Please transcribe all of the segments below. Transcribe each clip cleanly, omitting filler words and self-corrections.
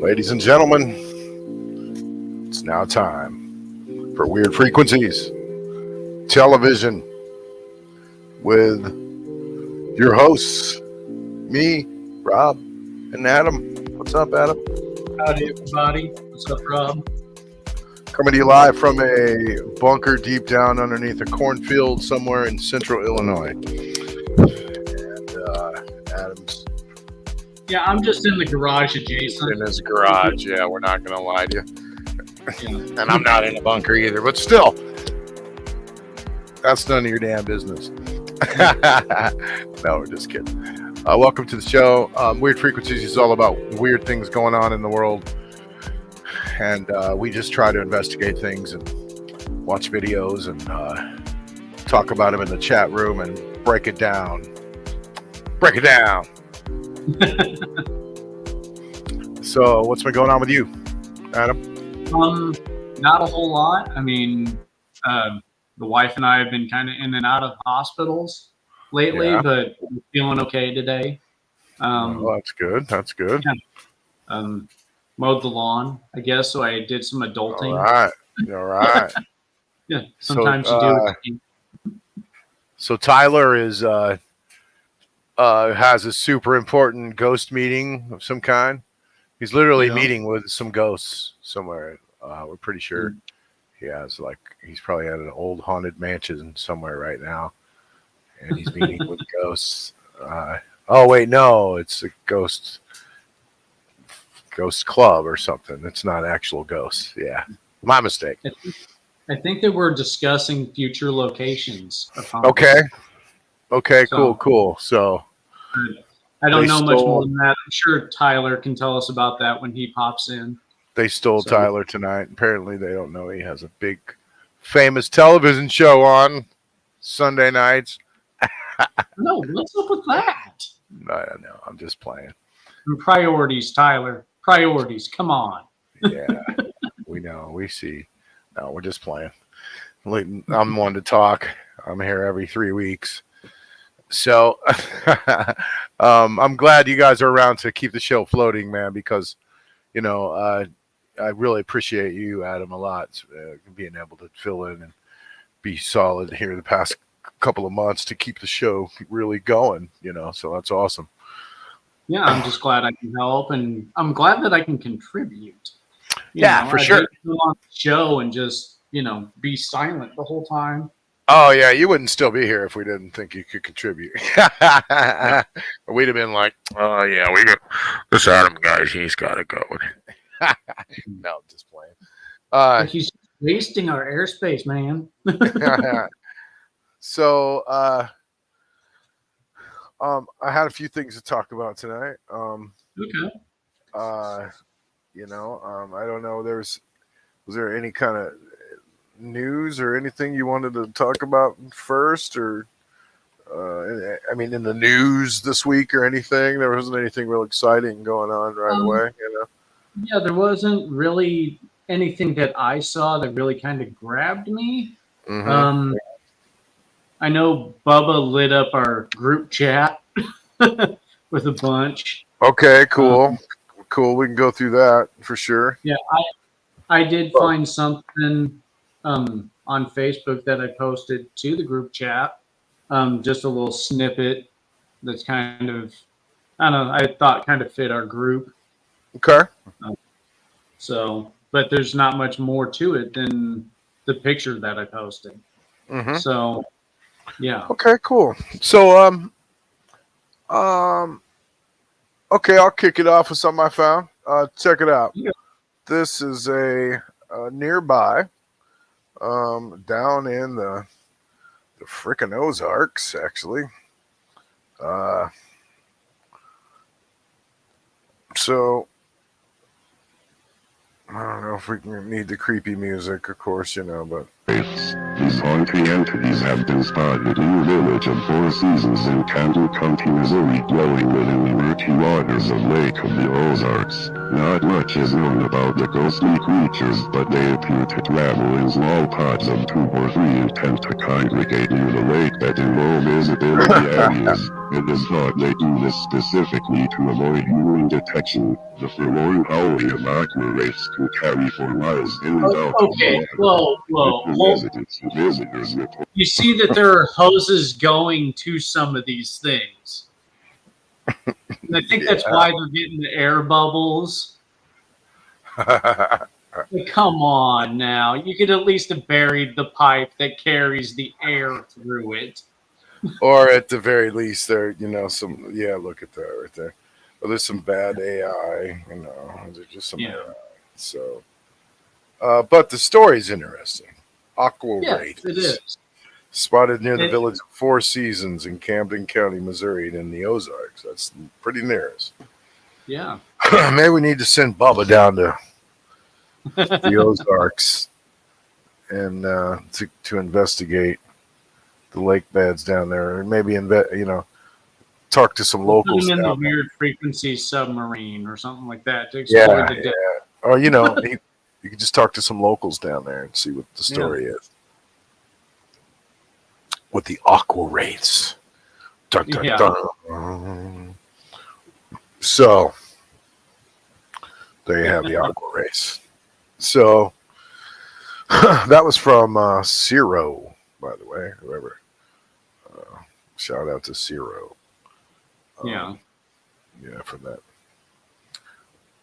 Ladies and gentlemen, it's now time for Weird Frequencies Television with your hosts, me, Rob, and Adam. What's up, Adam? Howdy, everybody. What's up, Rob? Coming to you live from a bunker deep down underneath a cornfield somewhere in central Illinois. And Adam's Yeah, I'm just in the garage adjacent. in his garage. Yeah, we're not going to lie to you. And I'm not in a bunker either, but still, that's none of your damn business. No, we're just kidding. Welcome to the show. Weird Frequencies is all about weird things going on in the world. And we just try to investigate things and watch videos and talk about them in the chat room and break it down. Break it down. So, what's been going on with you, Adam? Not a whole lot. I mean, the wife and I have been kind of in and out of hospitals lately, Yeah. but we're feeling okay today. Oh, that's good. That's good. Mowed the lawn, I guess, so I did some adulting. All right. All right. Yeah, sometimes So, you do. So Tyler is has a super important ghost meeting of some kind. He's literally meeting with some ghosts somewhere. We're pretty sure he has, like, he's probably at an old haunted mansion somewhere right now, and he's meeting with ghosts. Oh wait, no, it's a ghost club or something. It's not actual ghosts. Yeah, my mistake. I think that we're discussing future locations. Okay, So- cool. So I don't They know much stole- more than that. I'm sure Tyler can tell us about that when he pops in. they stole So- Tyler tonight. Apparently, they don't know he has a big, famous television show on Sunday nights. No, what's up with that? I don't know. I'm just playing. And priorities, Tyler. Priorities. Come on. Yeah, we know. We see. No, we're just playing. I'm one to talk. I'm here every 3 weeks. So I'm glad you guys are around to keep the show floating, man, because, you know, I really appreciate you, Adam, a lot, being able to fill in and be solid here the past couple of months to keep the show really going, you know, so that's awesome. Yeah, I'm just glad I can help, and I'm glad that I can contribute. Yeah, for sure. I'd hate to come on the show and just, be silent the whole time. Oh, yeah, you wouldn't still be here if we didn't think you could contribute. We'd have been like, oh, yeah, we got this Adam guy, he's got to go. No, just playing. Like he's wasting our airspace, man. So, I had a few things to talk about tonight. Okay. I don't know. Was there any kind of news or anything you wanted to talk about first, or I mean, in the news this week or anything? There wasn't anything real exciting going on right away, Yeah, there wasn't really anything that I saw that really kind of grabbed me. Mm-hmm. I know Bubba lit up our group chat with a bunch. Okay, cool. Cool. We can go through that for sure. Yeah, I did find something on Facebook that I posted to the group chat. Just a little snippet that's kind of, I don't know, I thought kind of fit our group. Okay. So, but there's not much more to it than the picture that I posted. Mm-hmm. So, yeah. Okay, cool. So, okay, I'll kick it off with something I found. Check it out. Yeah. This is a nearby, down in the frickin' Ozarks, actually. So, I don't know if we can need the creepy music, of course, but. These haunting entities have been spotted in the village of Four Seasons in Campbell County, Missouri, dwelling within the murky waters of Lake of the Ozarks. Not much is known about the ghostly creatures, but they appear to travel in small pods of 2 or 3 and tend to congregate near the lake bed in low visibility areas. It is thought they do this specifically to avoid human detection. The forlorn howling of aqua wraiths can carry for miles in and out of Okay, the water. whoa. The residents and visitors report. You see that there are hoses going to some of these things. And I think that's why they're getting the air bubbles. Like, come on now. You could at least have buried the pipe that carries the air through it. Or at the very least, there, look at that right there. Well, there's some bad AI, there's just some AI. So, but the story's interesting. Aqua Wraith. It is. Spotted near the village of Four Seasons in Camden County, Missouri, in the Ozarks. That's pretty near us. Yeah. Maybe we need to send Bubba down to the Ozarks and to investigate the lake beds down there, and maybe talk to some locals. Put him in the down there. weird frequency submarine or something like that to explore the depth. Or you could just talk to some locals down there and see what the story is with the Aqua Wraiths. Dun, dun, dun. So there you have the Aqua Wraiths. So that was from Zero, by the way. Whoever. Shout out to Zero. Yeah, for that.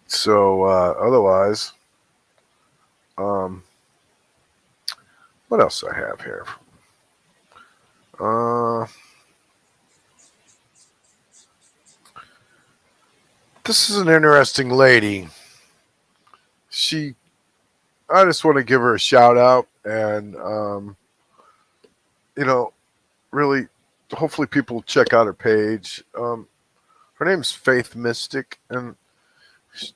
So otherwise, what else I have here? This is an interesting lady. I just want to give her a shout out and, really, hopefully people check out her page. Her name's Faith Mystic, and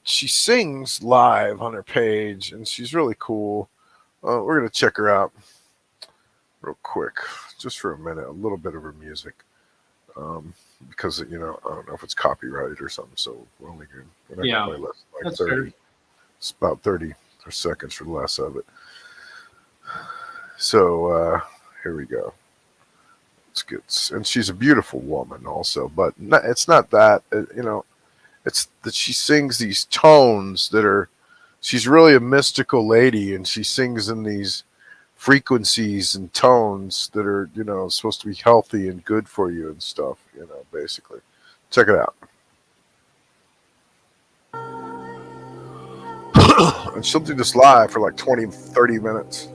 she sings live on her page, and she's really cool. We're going to check her out real quick, just for a minute, a little bit of her music. Because, I don't know if it's copyrighted or something, so we're not going to play less than like 30. Fair. It's about 30 seconds or less of it. So here we go. It's good, and she's a beautiful woman also, but it's not that, it's that she sings these tones she's really a mystical lady, and she sings in these frequencies and tones that are, supposed to be healthy and good for you and stuff, basically. Check it out. And she'll do this live for like 20, 30 minutes.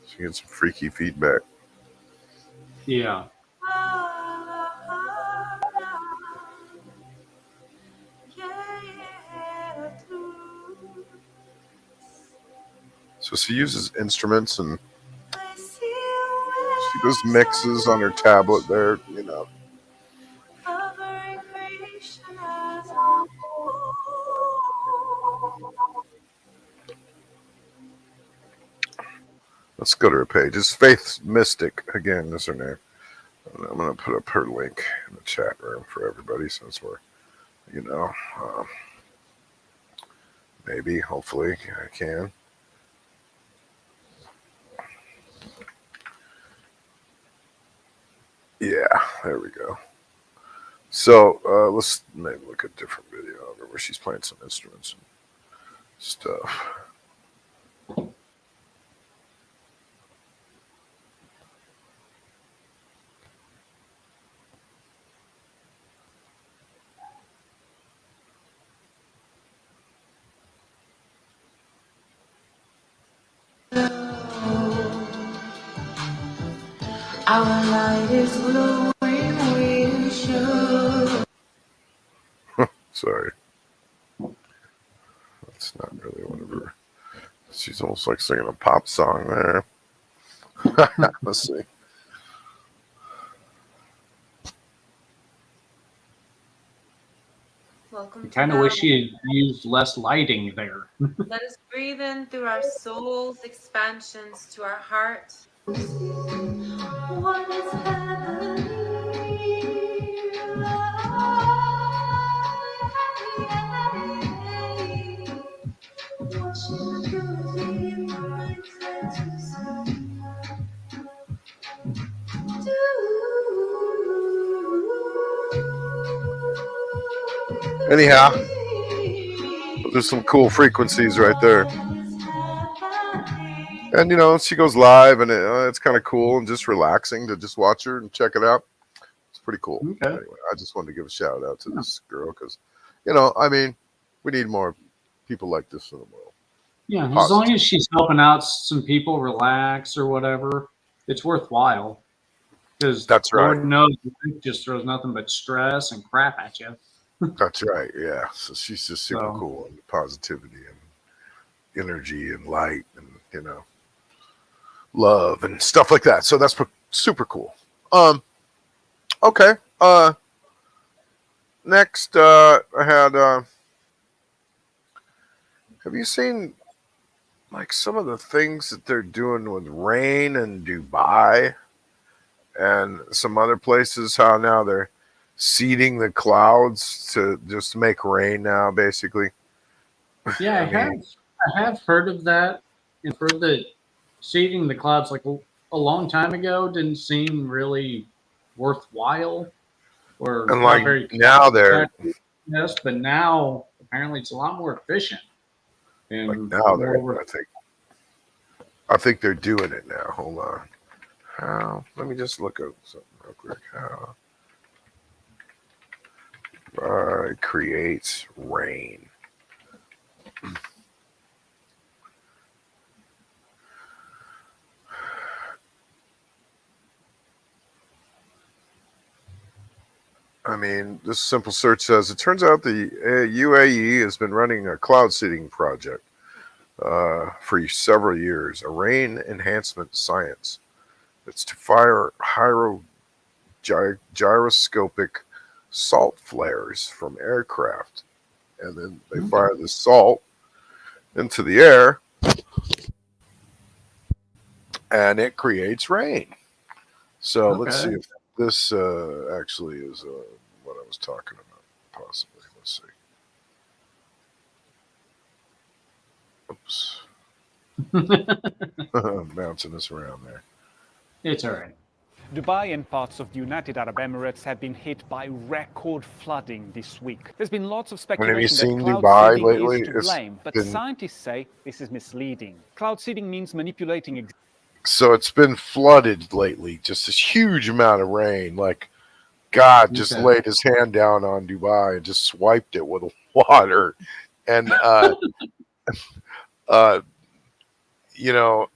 She gets some freaky feedback. Yeah. So she uses instruments, and she does mixes on her tablet there, Let's go to her page. It's Faith Mystic, again, is her name. And I'm going to put up her link in the chat room for everybody, since we're, maybe, hopefully, I can. Yeah, there we go. So let's maybe look at a different video of her where she's playing some instruments and stuff. Our light is glowing, we'll show. Sorry. That's not really one of her. She's almost like singing a pop song there. Let's see. Welcome I to kind of wish Maui. she had used less lighting there. Let us breathe in through our soul's expansions to our heart. What is Anyhow, there's some cool frequencies right there. And, you know, she goes live, and it's kind of cool and just relaxing to just watch her and check it out. It's pretty cool. Okay. Anyway, I just wanted to give a shout out to this girl because, you know, I mean, we need more people like this in the world. Yeah, as Positive. long as she's helping out some people relax or whatever, it's worthwhile. Because That's right. Lord knows it just throws nothing but stress and crap at you. That's right. Yeah. So she's just super So- cool and positivity and energy and light and, you know, love and stuff like that. So that's super cool. Okay. Next, I had, have you seen like some of the things that they're doing with rain in Dubai and some other places, how now they're seeding the clouds to just make rain now, basically? Yeah, I have heard of that. And for the seeding the clouds, like a long time ago, didn't seem really worthwhile or And not like very now they're yes, but now apparently it's a lot more efficient. And like now they're more I think they're doing it now. Hold on. How? Let me just look up something real quick. How creates rain? I mean, this simple search says, it turns out the UAE has been running a cloud seeding project for several years, a rain enhancement science. It's to fire gyroscopic salt flares from aircraft. And then they fire the salt into the air, and it creates rain. So let's see if this actually is what I was talking about, possibly. Let's see. Oops. I'm bouncing this around there. It's all right. Dubai and parts of the United Arab Emirates have been hit by record flooding this week. There's been lots of Have you speculation seen that cloud Dubai seeding lately? is to It's blame, but been- scientists say this is misleading. Cloud seeding means manipulating So it's been flooded lately, just this huge amount of rain. Like God just Okay. laid his hand down on Dubai and just swiped it with water. And you know,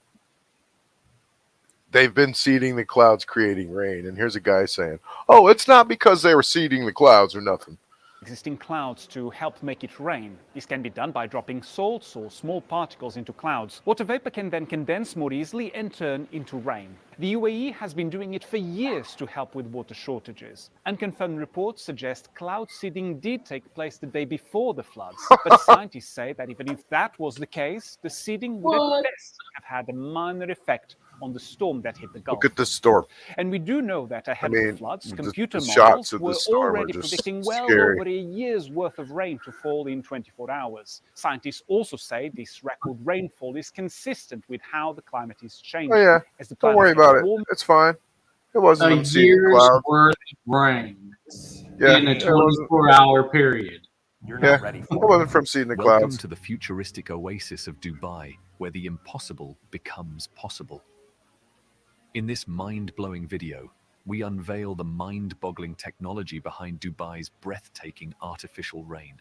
they've been seeding the clouds, creating rain. And here's a guy saying, oh, it's not because they were seeding the clouds or nothing. existing clouds to help make it rain. This can be done by dropping salts or small particles into clouds. Water vapor can then condense more easily and turn into rain. The UAE has been doing it for years to help with water shortages. Unconfirmed reports suggest cloud seeding did take place the day before the floods. But scientists say that even if that was the case, the seeding would at best have had a minor effect on the storm that hit the Gulf. Look at the storm. And we do know that ahead of the floods, the computer shots models of the were storm are already just predicting well scary. over a year's worth of rain to fall in 24 hours. Scientists also say this record rainfall is consistent with how the climate is changing. Oh, yeah. As the Don't planet worry about gets it. warmer. It's fine. It wasn't A them seeding year's clouds. worth of rain Yeah, in a it wasn't, 24-hour period. You're yeah, not ready it for it. wasn't from seeding the Welcome clouds. to the futuristic oasis of Dubai, where the impossible becomes possible. In this mind-blowing video, we unveil the mind-boggling technology behind Dubai's breathtaking artificial rain.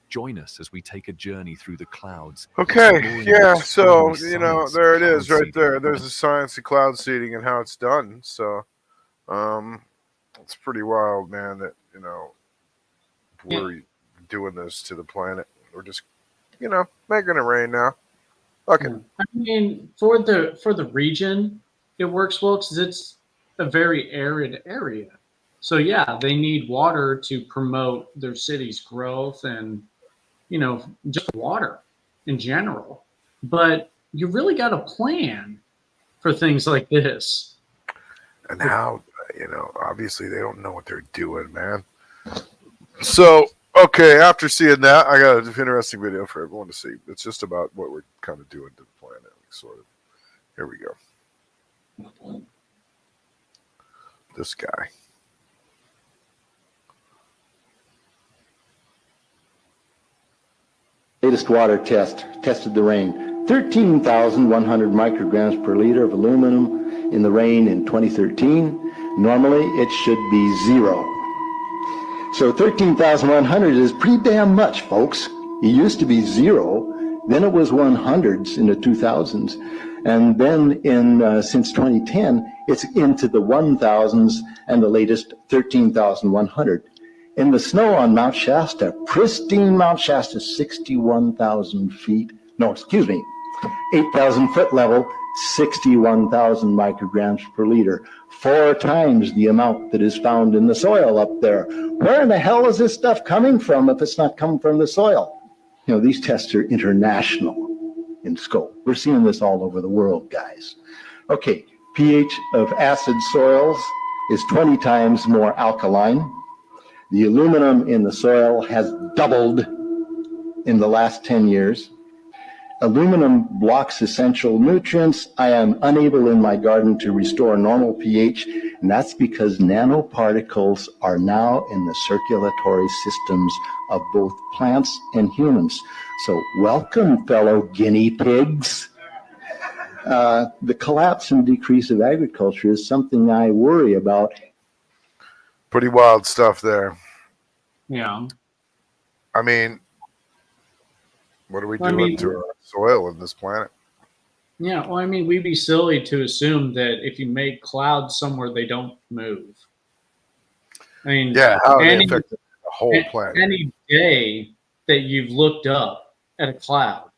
Join us as we take a journey through the clouds. Okay, exploring the yeah, so, extraordinary you know, science of there it is cloud right there. seeding. There's the science of cloud seeding and how it's done. So, it's pretty wild, man, that, you know, we're doing this to the planet. We're just, you know, making it rain now. Okay. I mean, for the region, it works well because it's a very arid area. So yeah, they need water to promote their city's growth and, just water in general. But you really got to plan for things like this. And how, obviously they don't know what they're doing, man. So, okay, after seeing that, I got an interesting video for everyone to see. It's just about what we're kind of doing to the planet, sort of. Here we go. This guy. Latest water test tested the rain. 13,100 micrograms per liter of aluminum in the rain in 2013. Normally, it should be 0. So 13,100 is pretty damn much, folks. It used to be 0, then it was 100s in the 2000s, and then since 2010, it's into the 1000s and the latest 13,100. In the snow on Mount Shasta, pristine Mount Shasta, 61,000 feet. No, excuse me, 8,000 foot level, 61,000 micrograms per liter. 4 times the amount that is found in the soil up there. Where in the hell is this stuff coming from if it's not coming from the soil? These tests are international in scope. We're seeing this all over the world, guys. Okay, pH of acid soils is 20 times more alkaline. The aluminum in the soil has doubled in the last 10 years. Aluminum blocks essential nutrients. I am unable in my garden to restore normal pH, and that's because nanoparticles are now in the circulatory systems of both plants and humans. So welcome, fellow guinea pigs. The collapse and decrease of agriculture is something I worry about. Pretty wild stuff there. Yeah. I mean, what are we doing to our soil and this planet? Yeah, well, we'd be silly to assume that if you make clouds somewhere, they don't move. Yeah, how they affect the whole planet. Any day that you've looked up at a cloud,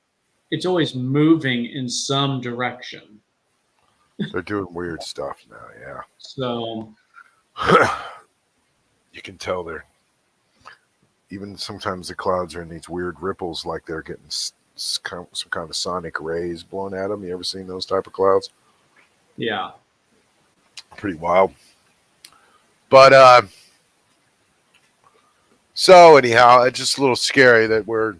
it's always moving in some direction. They're doing weird stuff now, yeah. So you can tell they're even sometimes the clouds are in these weird ripples, like they're getting some kind of sonic rays blown at them. You ever seen those type of clouds? Yeah. Pretty wild. But so anyhow, it's just a little scary that we're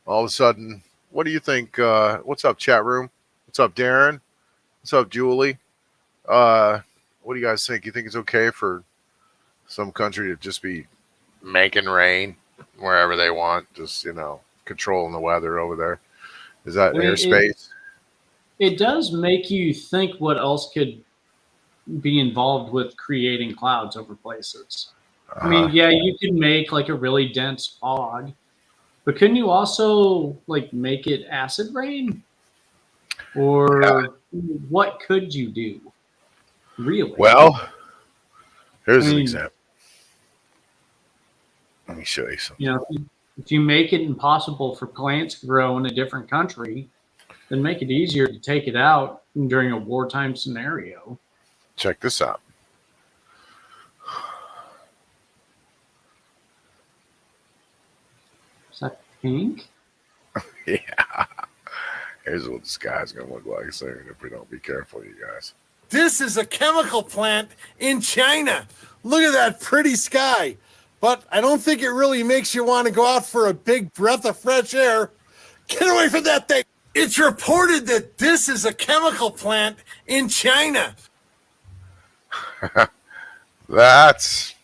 all of a sudden. What do you think? What's up, chat room? What's up, Darren? What's up, Julie? What do you guys think? You think it's okay for some country to just be making rain wherever they want, just controlling the weather over there? Is that airspace? It does make you think what else could be involved with creating clouds over places. Yeah, you can make like a really dense fog, but couldn't you also like make it acid rain? Or what could you do? Really? Well, here's an example. Let me show you something. If you make it impossible for plants to grow in a different country, then make it easier to take it out during a wartime scenario. Check this out. Is that pink? Yeah. Here's what the sky's going to look like soon if we don't be careful, you guys. This is a chemical plant in China. Look at that pretty sky. But I don't think it really makes you want to go out for a big breath of fresh air. Get away from that thing. It's reported that this is a chemical plant in China. That's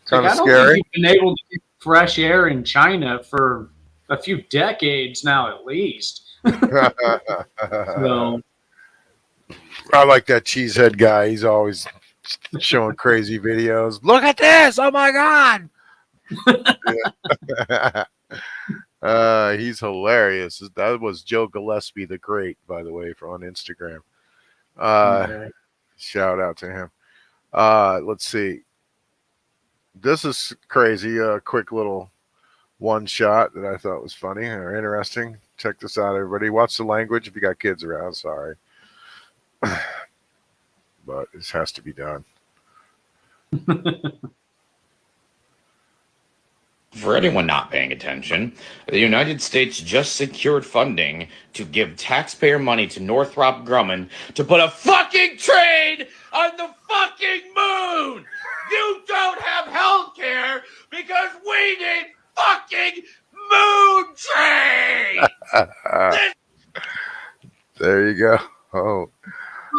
kind of scary. I don't think you've been able to get fresh air in China for a few decades now, at least. So, I like that cheesehead guy. He's always showing crazy videos. Look at this! Oh my god! He's hilarious. That was Joe Gillespie the Great, by the way, on Instagram. Shout out to him. Let's see. This is crazy. A quick little one shot that I thought was funny or interesting. Check this out, everybody. Watch the language if you got kids around. Sorry. But this has to be done. For anyone not paying attention, the United States just secured funding to give taxpayer money to Northrop Grumman to put a fucking train on the fucking moon! You don't have health care because we need fucking moon train! There you go. Oh,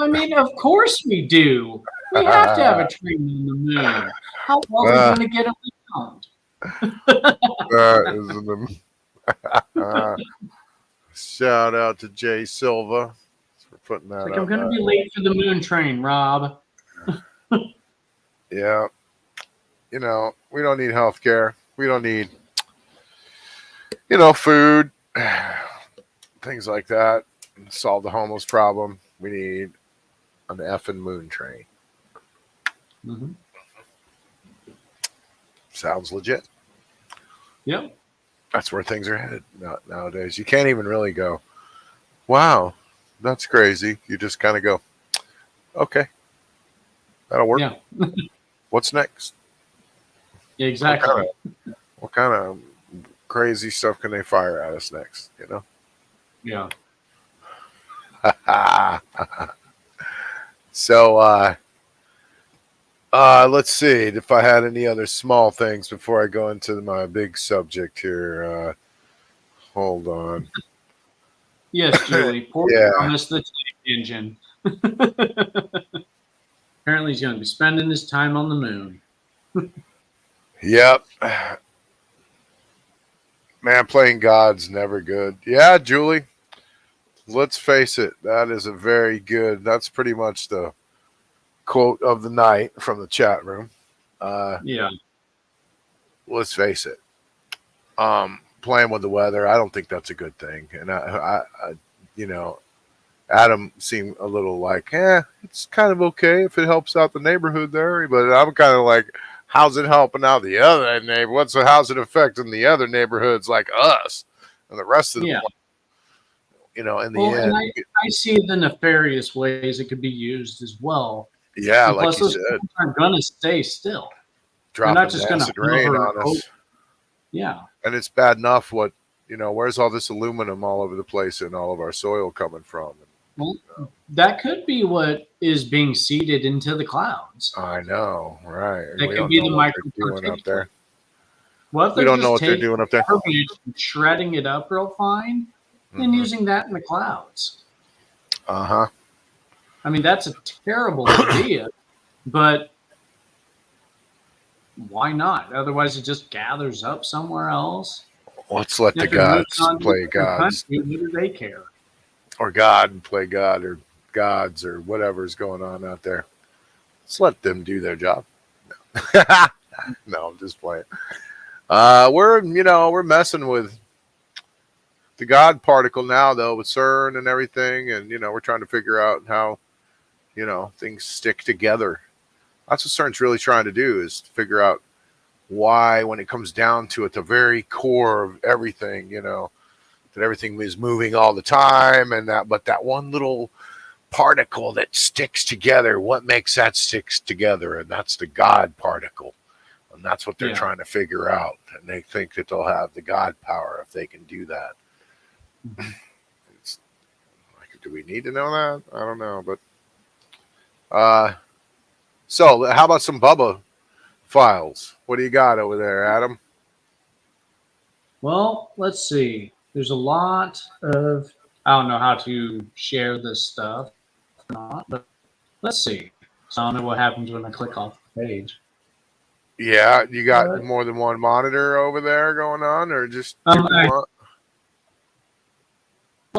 I mean, of course we do. We have to have a train on the moon. How else are we going to get around? that is shout out to Jay Silva for putting that Like, up. I'm going to be late for the moon train, Rob. Yeah. You know, we don't need health care. We don't need, food, things like that. Solve the homeless problem. We need an effing moon train. Mm-hmm. Sounds legit. Yep. That's where things are headed nowadays. You can't even really go, wow, that's crazy. You just kind of go, okay, that'll work. Yeah. What's next? Yeah, exactly. What kind of crazy stuff can they fire at us next? Yeah. So, let's see if I had any other small things before I go into my big subject here. Hold on. Yes, Julie. Poor Yeah. Thomas the Tank Engine. Apparently, he's going to be spending his time on the moon. Yep. Man, playing God's never good. Yeah, Julie. Let's face it. That is a very good. That's pretty much the quote of the night from the chat room. Yeah. Let's face it. Playing with the weather, I don't think that's a good thing. And I Adam seemed a little like, it's kind of okay if it helps out the neighborhood there. But I'm kind of like, how's it helping out the other neighbor? How's it affecting the other neighborhoods like us and the rest of the place? In the end. And I see the nefarious ways it could be used as well. Yeah, and like plus you those said. people aren't going to stay still. Dropping not just going acid to rain on us. Yeah. And it's bad enough where's all this aluminum all over the place and all of our soil coming from? Well, that could be what is being seeded into the clouds. I know, right. That We could don't be know the what they're doing up there. What if We don't know what they're doing up there. Shredding it up real fine and using that in the clouds. Uh-huh. I mean, that's a terrible idea, but why not? Otherwise, it just gathers up somewhere else. Let's let the gods play gods. What do they care? Or God play God or gods or whatever's going on out there. Let's let them do their job. No, I'm just playing. We're messing with the God particle now, though, with CERN and everything. And, we're trying to figure out how, things stick together. That's what CERN's really trying to do, is to figure out why, when it comes down to it, the very core of everything, that everything is moving all the time, but that one little particle that sticks together, what makes that sticks together? And that's the God particle. And that's what they're trying to figure out. And they think that they'll have the God power if they can do that. It's like, do we need to know that? I don't know, but so how about some Bubba files? What do you got over there, Adam? Well, let's see. There's a lot of, I don't know how to share this stuff or not, but let's see. So I don't know what happens when I click off the page. Yeah, you got more than one monitor over there going on, or just well,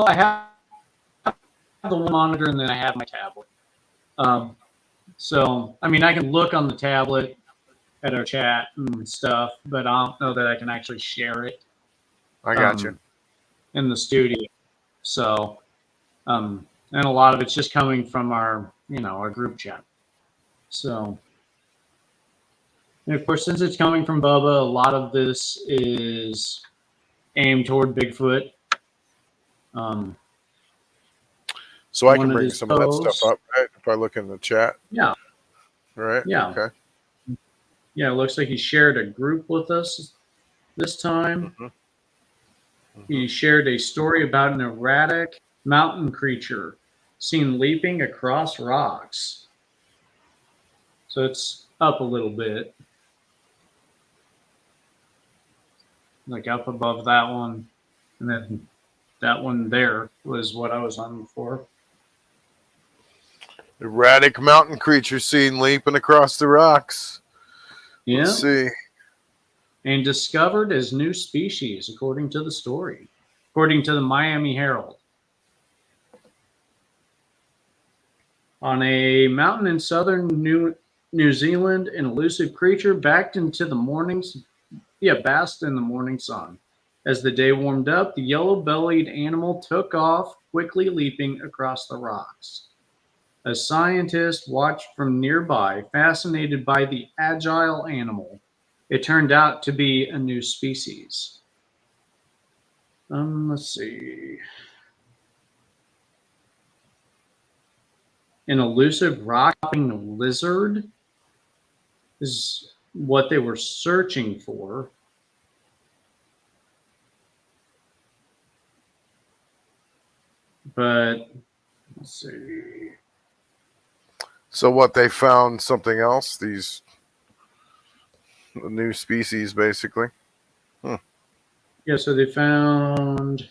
I have the one monitor and then I have my tablet. So, I mean, I can look on the tablet at our chat and stuff, but I don't know that I can actually share it. I got you. In the studio. So, and a lot of it's just coming from our group chat. So, and of course, since it's coming from Bubba, a lot of this is aimed toward Bigfoot. So I can bring some of that stuff up, right? If I look in the chat. Yeah. Right. Yeah. Okay. Yeah, it looks like he shared a group with us this time. He shared a story about an erratic mountain creature seen leaping across rocks. So it's up a little bit. Like up above that one. And then that one there was what I was on before. Erratic mountain creature seen leaping across the rocks. Yeah. Let's see. And discovered as new species, according to the story, according to the Miami Herald. On a mountain in southern New Zealand, an elusive creature basked in the morning sun. As the day warmed up, the yellow-bellied animal took off, quickly leaping across the rocks. A scientist watched from nearby, fascinated by the agile animal. It turned out to be a new species. Let's see. An elusive rock-hopping lizard is what they were searching for. But let's see. So what, they found something else? These new species, basically. Yeah, so they found.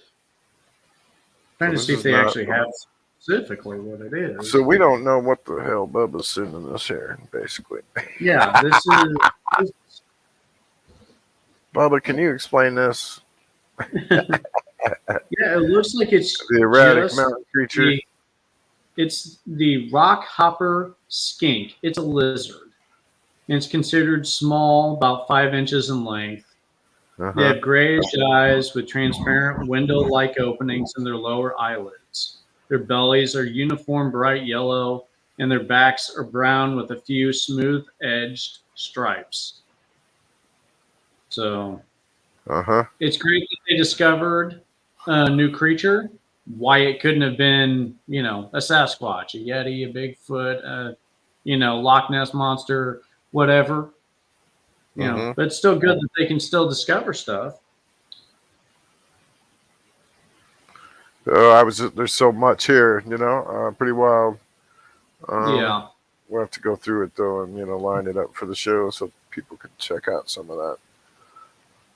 Trying to this see if is they not- actually have specifically what it is. So we don't know what the hell Bubba's sending us here, basically. Yeah, this is. Bubba, can you explain this? Yeah, it looks like it's The erratic just mountain creature. it's the rock hopper skink. It's a lizard. And it's considered small, about 5 inches in length. They Uh-huh. have grayish eyes with transparent window-like openings in their lower eyelids. Their bellies are uniform bright yellow, and their backs are brown with a few smooth-edged stripes. So Uh-huh. it's great that they discovered a new creature. Why it couldn't have been, a Sasquatch, a Yeti, a Bigfoot, Loch Ness Monster, whatever. But it's still good that they can still discover stuff. There's so much here, pretty wild. Yeah. We'll have to go through it though and, line it up for the show so people can check out some of that.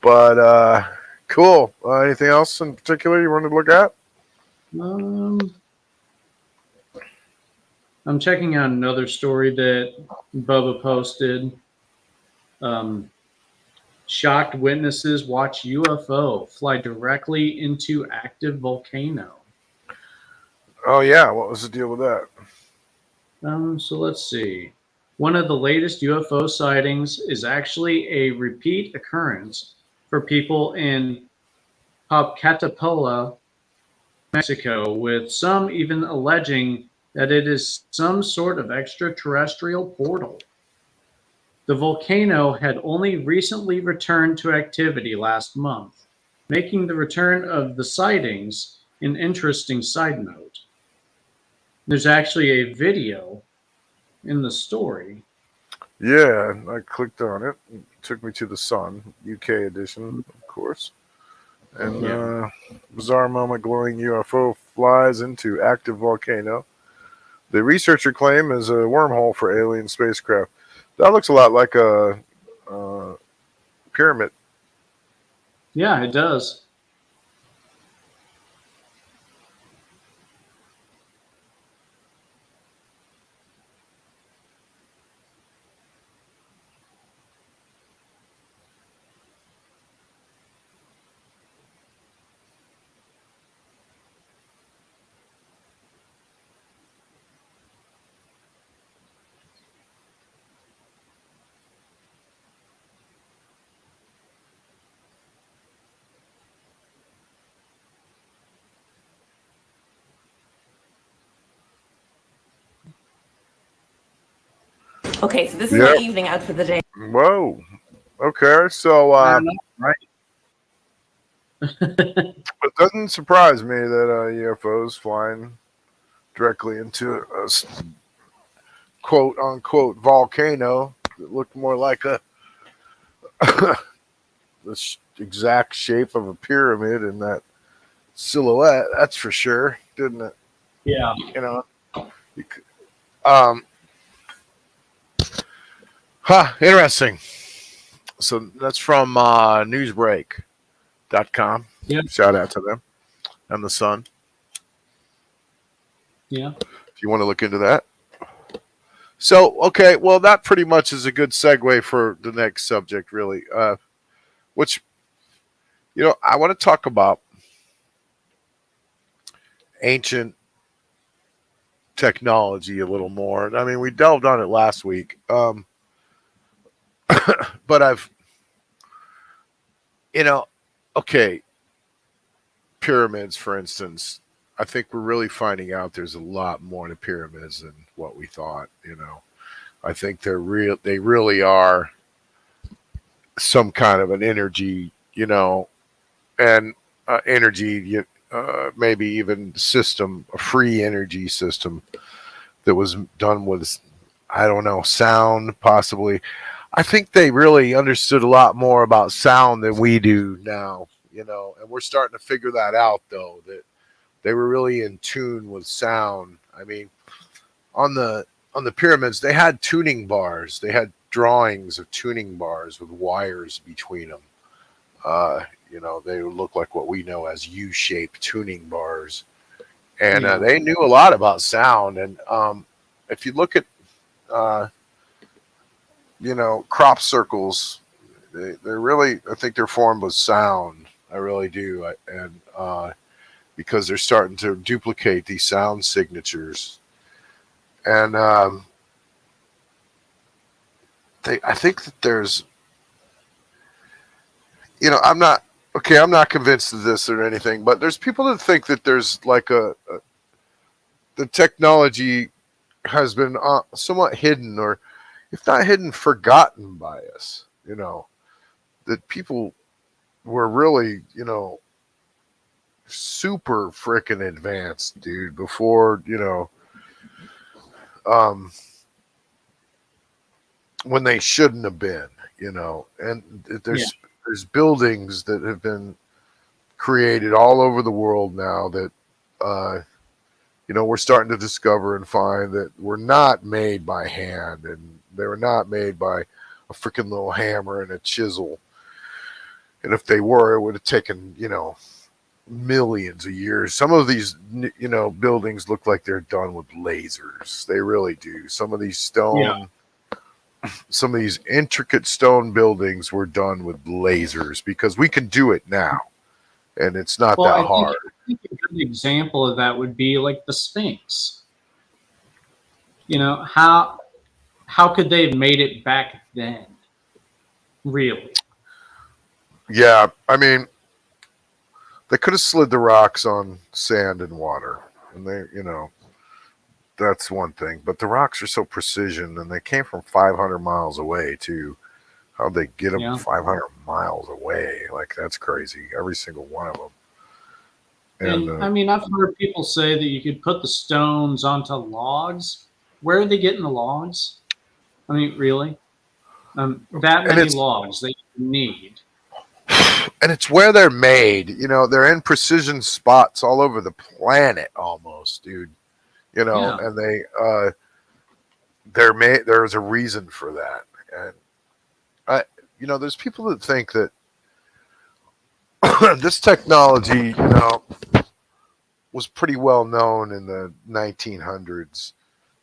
But cool. Anything else in particular you wanted to look at? I'm checking out another story that Bubba posted. Shocked witnesses watch UFO fly directly into active volcano. Oh yeah, what was the deal with that? So let's see. One of the latest UFO sightings is actually a repeat occurrence for people in Popocatépetl, Mexico, with some even alleging that it is some sort of extraterrestrial portal. The volcano had only recently returned to activity last month, making the return of the sightings an interesting side note. There's actually a video in the story. Yeah, I clicked on it. It took me to the Sun, UK edition, of course. And bizarre moment, glowing UFO flies into active volcano. The researcher claim is a wormhole for alien spacecraft. That looks a lot like a pyramid. Yeah, it does. Okay, so this is my evening out for the day. Whoa. Okay, so I know, right? it doesn't surprise me that UFOs flying directly into a quote unquote volcano that looked more like a exact shape of a pyramid in that silhouette. That's for sure, didn't it? Yeah. You know. Um. Interesting. So that's from Newsbreak.com. Yeah. Shout out to them and the Sun. Yeah. If you want to look into that. So, okay, well, that pretty much is a good segue for the next subject, really. Which, I want to talk about ancient technology a little more. I mean, we delved on it last week. But okay, pyramids, for instance. I think we're really finding out there's a lot more to pyramids than what we thought. I think they really are some kind of an energy, and energy, maybe even system, a free energy system that was done with, I don't know, sound possibly. I think they really understood a lot more about sound than we do now, and we're starting to figure that out, though, that they were really in tune with sound. I mean, on the pyramids, they had tuning bars. They had drawings of tuning bars with wires between them. They would look like what we know as U-shaped tuning bars. And they knew a lot about sound. And if you look at, crop circles, they're really, I think they're formed with sound. I really do. Because they're starting to duplicate these sound signatures. And I think that there's, I'm not convinced of this or anything, but there's people that think that there's like the technology has been somewhat hidden, or if not hidden, forgotten by us, that people were really, super freaking advanced, dude, before, when they shouldn't have been, and there's buildings that have been created all over the world now that, we're starting to discover and find that were not made by hand, and they were not made by a freaking little hammer and a chisel. And if they were, it would have taken, millions of years. Some of these, buildings look like they're done with lasers. They really do. Some of these some of these intricate stone buildings were done with lasers because we can do it now, and it's not that hard. I think a good example of that would be like the Sphinx. How could they have made it back then? Really? Yeah, I mean, they could have slid the rocks on sand and water, and they, that's one thing. But the rocks are so precision, and they came from 500 miles away too. How'd they get them 500 miles away? Like, that's crazy. Every single one of them. And I mean, I've heard people say that you could put the stones onto logs. Where are they getting the logs? I mean, really? That many logs that you need. And it's where they're made. They're in precision spots all over the planet almost, dude. And they're made. There's a reason for that. And there's people that think that this technology, was pretty well known in the 1900s,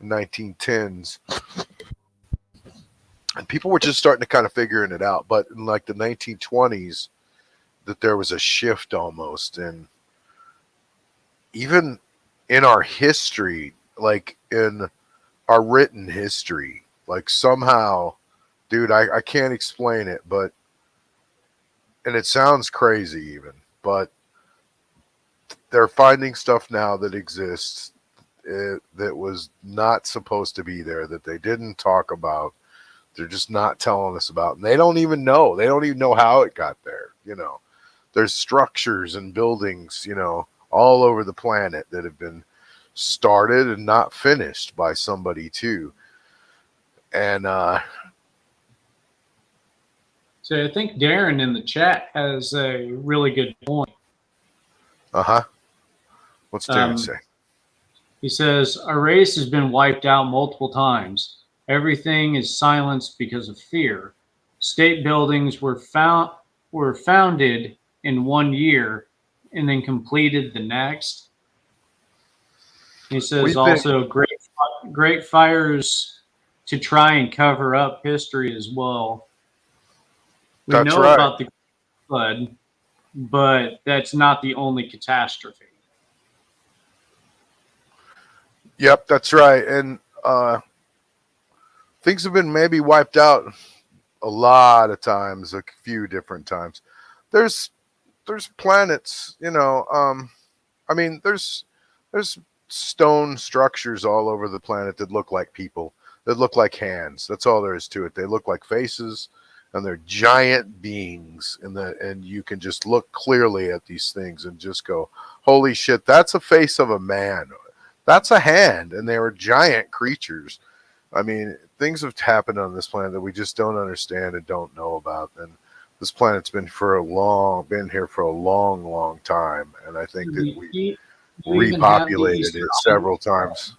1910s. And people were just starting to kind of figuring it out. But in like the 1920s, that there was a shift almost. And even in our history, like in our written history, like somehow, dude, I can't explain it, but, and it sounds crazy even, but they're finding stuff now that exists that was not supposed to be there, that they didn't talk about. They're just not telling us about, and they don't even know. They don't even know how it got there. There's structures and buildings, all over the planet that have been started and not finished by somebody too. And So I think Darren in the chat has a really good point. What's Darren say? He says, our race has been wiped out multiple times. Everything is silenced because of fear. State buildings were founded in 1 year and then completed the next. He says also great fires to try and cover up history as well. We That's know right. about the flood, but that's not the only catastrophe. Yep, that's right. And things have been maybe wiped out a lot of times, a few different times. There's planets, you know. I mean, there's stone structures all over the planet that look like people, that look like hands. That's all there is to it. They look like faces, and they're giant beings. And you can just look clearly at these things and just go, "Holy shit, that's a face of a man. That's a hand," and they were giant creatures. I mean, things have happened on this planet that we just don't understand and don't know about. And this planet's been here for a long time. And I think that we repopulated it several times.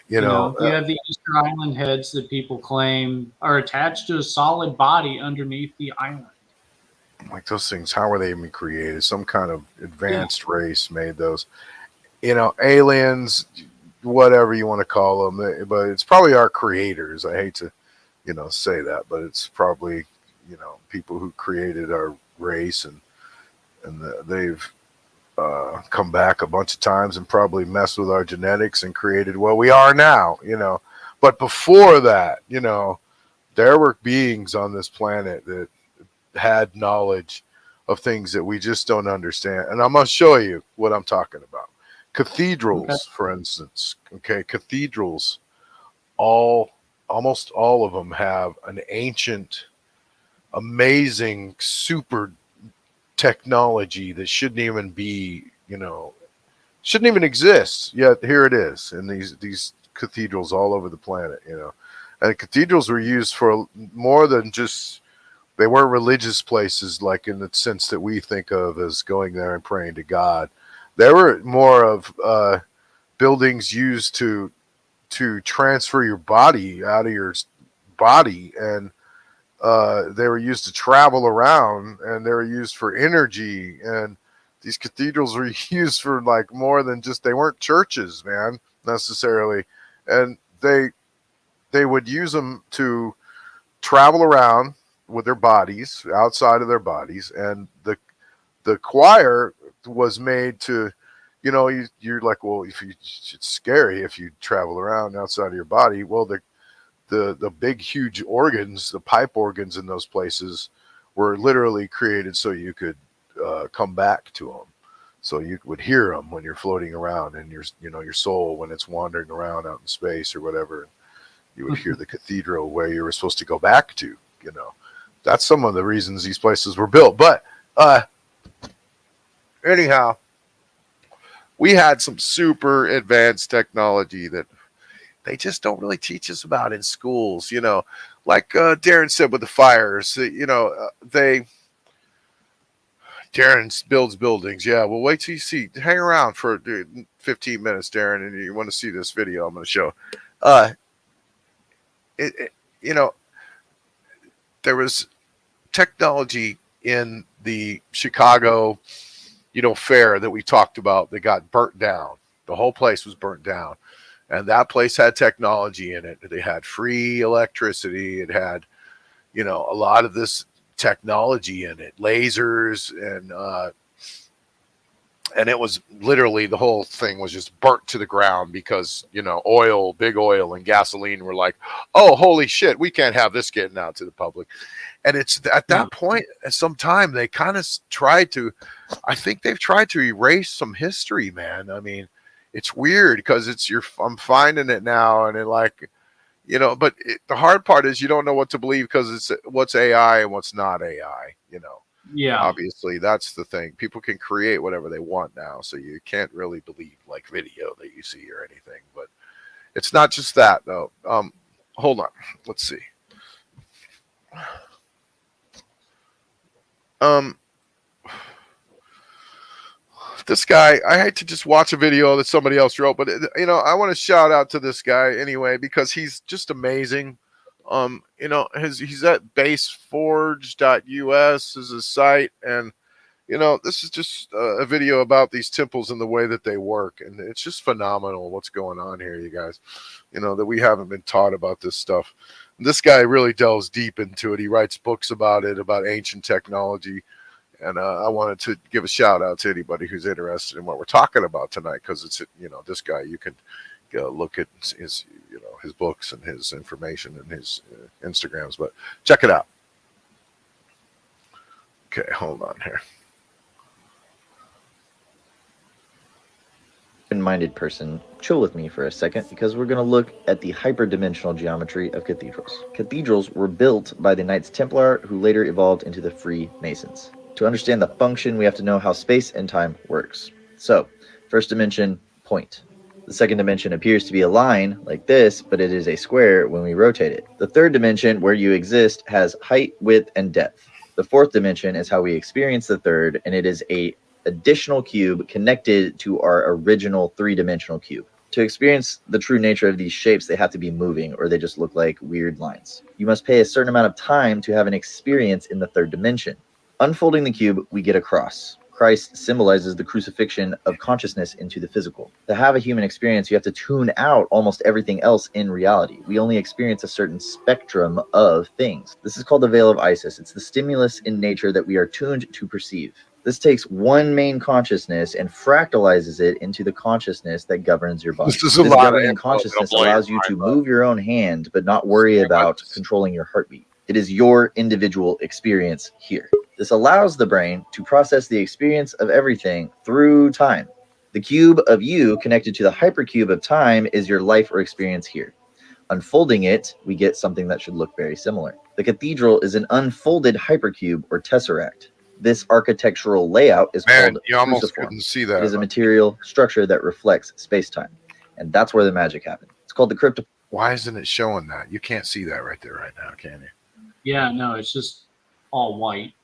You know, you have the Easter Island heads that people claim are attached to a solid body underneath the island. Like those things, how were they even created? Some kind of advanced race made those. You know, aliens, whatever you want to call them, but it's probably our creators. I hate to, you know, say that, but it's probably, you know, people who created our race, and they've come back a bunch of times and probably messed with our genetics and created what we are now, you know. But before that, you know, there were beings on this planet that had knowledge of things that we just don't understand. And I'm going to show you what I'm talking about. Cathedrals, for instance, cathedrals, almost all of them have an ancient, amazing, super technology that shouldn't even be, you know, shouldn't even exist. Yet here it is in these cathedrals all over the planet, you know. And cathedrals were used for more than just, they weren't religious places like in the sense that we think of as going there and praying to God. There were more of buildings used to transfer your body out of your body, and they were used to travel around, and they were used for energy. And these cathedrals were used for like more than just, they weren't churches, man, necessarily. And they would use them to travel around with their bodies, outside of their bodies, and the choir was made to, you know, you're like, well, it's scary if you travel around outside of your body. Well, the big, huge organs, the pipe organs in those places were literally created so you could come back to them. So you would hear them when you're floating around, and your soul, when it's wandering around out in space or whatever, you would hear the cathedral where you were supposed to go back to, you know. That's some of the reasons these places were built. But anyhow, we had some super advanced technology that they just don't really teach us about in schools, you know, like Darren said with the fires, you know, Darren builds buildings. Yeah, well, wait till you see, hang around for 15 minutes, Darren, and you want to see this video I'm going to show. You know, there was technology in the Chicago, you know, fair that we talked about that got burnt down. The whole place was burnt down. And that place had technology in it. They had free electricity. It had, you know, a lot of this technology in it, lasers, and it was literally, the whole thing was just burnt to the ground because, you know, oil, big oil and gasoline were like, oh, holy shit, we can't have this getting out to the public. And it's at that point, at some time, they kind of tried to, I think they've tried to erase some history, man. I mean, it's weird because I'm finding it now, and it like, you know, but the hard part is you don't know what to believe because it's what's AI and what's not AI, you know. Yeah. Obviously, that's the thing. People can create whatever they want now, so you can't really believe like video that you see or anything. But it's not just that, though. Hold on. Let's see. This guy, I hate to just watch a video that somebody else wrote, but I want to shout out to this guy anyway because he's just amazing. He's at baseforge.us is his site, and this is just a video about these temples and the way that they work, and it's just phenomenal what's going on here, you guys. That we haven't been taught about this stuff. This guy really delves deep into it. He writes books about it, about ancient technology. And I wanted to give a shout out to anybody who's interested in what we're talking about tonight, because it's this guy. You can go look at his his books and his information and his Instagrams, but check it out. Okay, hold on here. Open-minded person, chill with me for a second, because we're going to look at the hyperdimensional geometry of cathedrals. Cathedrals were built by the Knights Templar, who later evolved into the Freemasons. To understand the function, we have to know how space and time works. So, first dimension, point. The second dimension appears to be a line, like this, but it is a square when we rotate it. The third dimension, where you exist, has height, width, and depth. The fourth dimension is how we experience the third, and it is a additional cube connected to our original three-dimensional cube. To experience the true nature of these shapes, they have to be moving, or they just look like weird lines. You must pay a certain amount of time to have an experience in the third dimension. Unfolding the cube, we get a cross. Christ symbolizes the crucifixion of consciousness into the physical. To have a human experience, you have to tune out almost everything else in reality. We only experience a certain spectrum of things. This is called the veil of Isis. It's the stimulus in nature that we are tuned to perceive. This takes one main consciousness and fractalizes it into the consciousness that governs your body. This governing consciousness allows you to move your own hand, but not worry about controlling your heartbeat. It is your individual experience here. This allows the brain to process the experience of everything through time. The cube of you connected to the hypercube of time is your life or experience here. Unfolding it, we get something that should look very similar. The cathedral is an unfolded hypercube or tesseract. This architectural layout is called you almost cruciform. couldn't see that. It is a material structure that reflects space-time. And that's where the magic happens. It's called the crypto. Why isn't it showing that? You can't see that right there right now, can you? Yeah, no, it's just all white.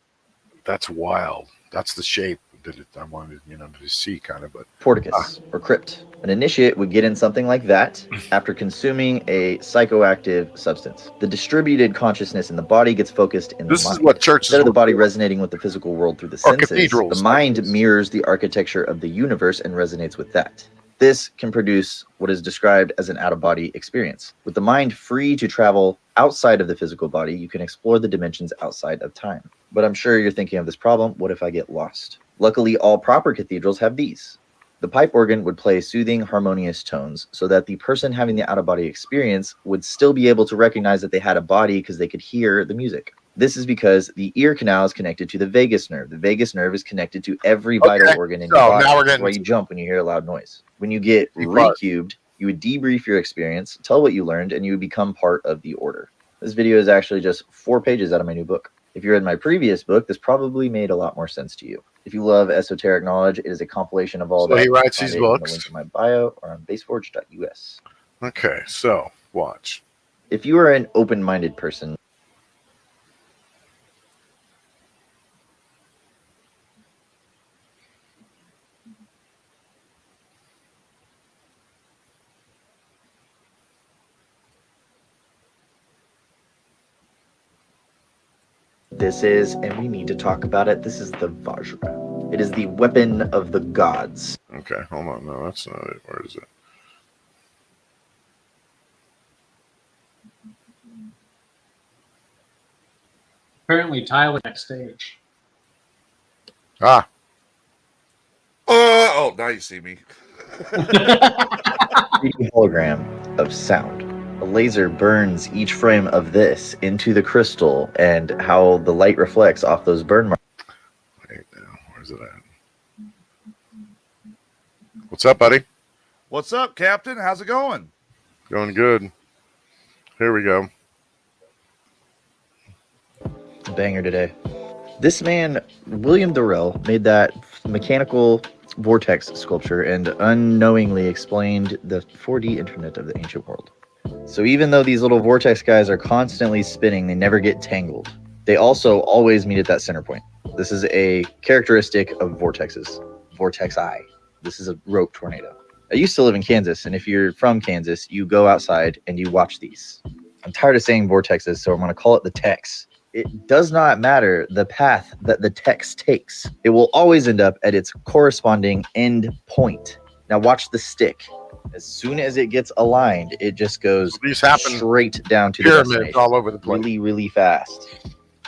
That's wild. That's the shape that I wanted, to see kind of, but Porticus or crypt. An initiate would get in something like that after consuming a psychoactive substance. The distributed consciousness in the body gets focused in the mind. This is what churches Instead of the body resonating with the physical world through the senses, the mind mirrors the architecture of the universe and resonates with that. This can produce what is described as an out-of-body experience. With the mind free to travel outside of the physical body, you can explore the dimensions outside of time. But I'm sure you're thinking of this problem: what if I get lost? Luckily, all proper cathedrals have these. The pipe organ would play soothing, harmonious tones so that the person having the out-of-body experience would still be able to recognize that they had a body because they could hear the music. This is because the ear canal is connected to the vagus nerve. The vagus nerve is connected to every vital organ in your body. That's why you jump when you hear a loud noise. When you get recubed, you would debrief your experience, tell what you learned, and you would become part of the order. This video is actually just 4 pages out of my new book. If you read my previous book, this probably made a lot more sense to you. If you love esoteric knowledge, it is a compilation of all that. He writes these books. Link in my bio or on baseforge.us. Okay, so watch. If you are an open-minded person, this is, and we need to talk about it, this is the Vajra. It is the weapon of the gods. Okay, hold on. No, that's not it. Where is it? Apparently, Tyler backstage. Ah. Oh, now you see me. 3D hologram of sound. A laser burns each frame of this into the crystal, and how the light reflects off those burn marks. Wait, now, where's it at? What's up, buddy? What's up, Captain? How's it going? Going good. Here we go. Banger today. This man, William Durrell, made that mechanical vortex sculpture and unknowingly explained the 4D internet of the ancient world. So even though these little vortex guys are constantly spinning, they never get tangled. They also always meet at that center point. This is a characteristic of vortexes. Vortex-I. This is a rope tornado. I used to live in Kansas, and if you're from Kansas, you go outside and you watch these. I'm tired of saying vortexes, so I'm going to call it the tex. It does not matter the path that the tex takes. It will always end up at its corresponding end point. Now watch the stick. As soon as it gets aligned, it just goes straight down to the destination. All over the place. Really, really fast.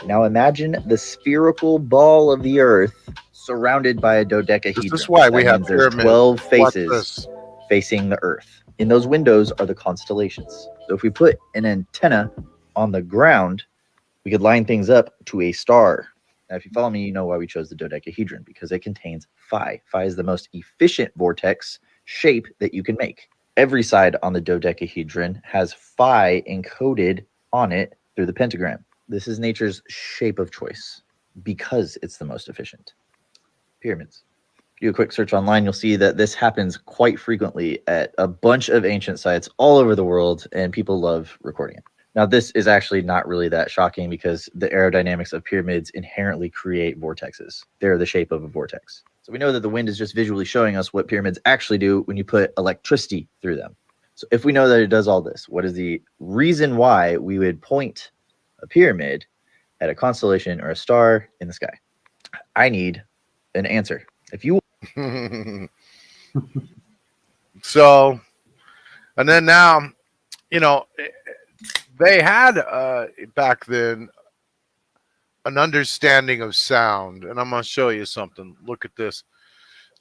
Now imagine the spherical ball of the Earth surrounded by a dodecahedron. This is why we have there's pyramids. 12 faces facing the Earth. In those windows are the constellations. So if we put an antenna on the ground, we could line things up to a star. Now, if you follow me, you know why we chose the dodecahedron, because it contains phi. Phi is the most efficient vortex shape that you can make. Every side on the dodecahedron has phi encoded on it through the pentagram. This is nature's shape of choice because it's the most efficient. Pyramids. If you do a quick search online, you'll see that this happens quite frequently at a bunch of ancient sites all over the world, and people love recording it. Now, this is actually not really that shocking because the aerodynamics of pyramids inherently create vortexes. They're the shape of a vortex. So we know that the wind is just visually showing us what pyramids actually do when you put electricity through them. So if we know that it does all this, what is the reason why we would point a pyramid at a constellation or a star in the sky? I need an answer. If you So, and then now, you know, they had back then an understanding of sound, and I'm going to show you something. Look at this.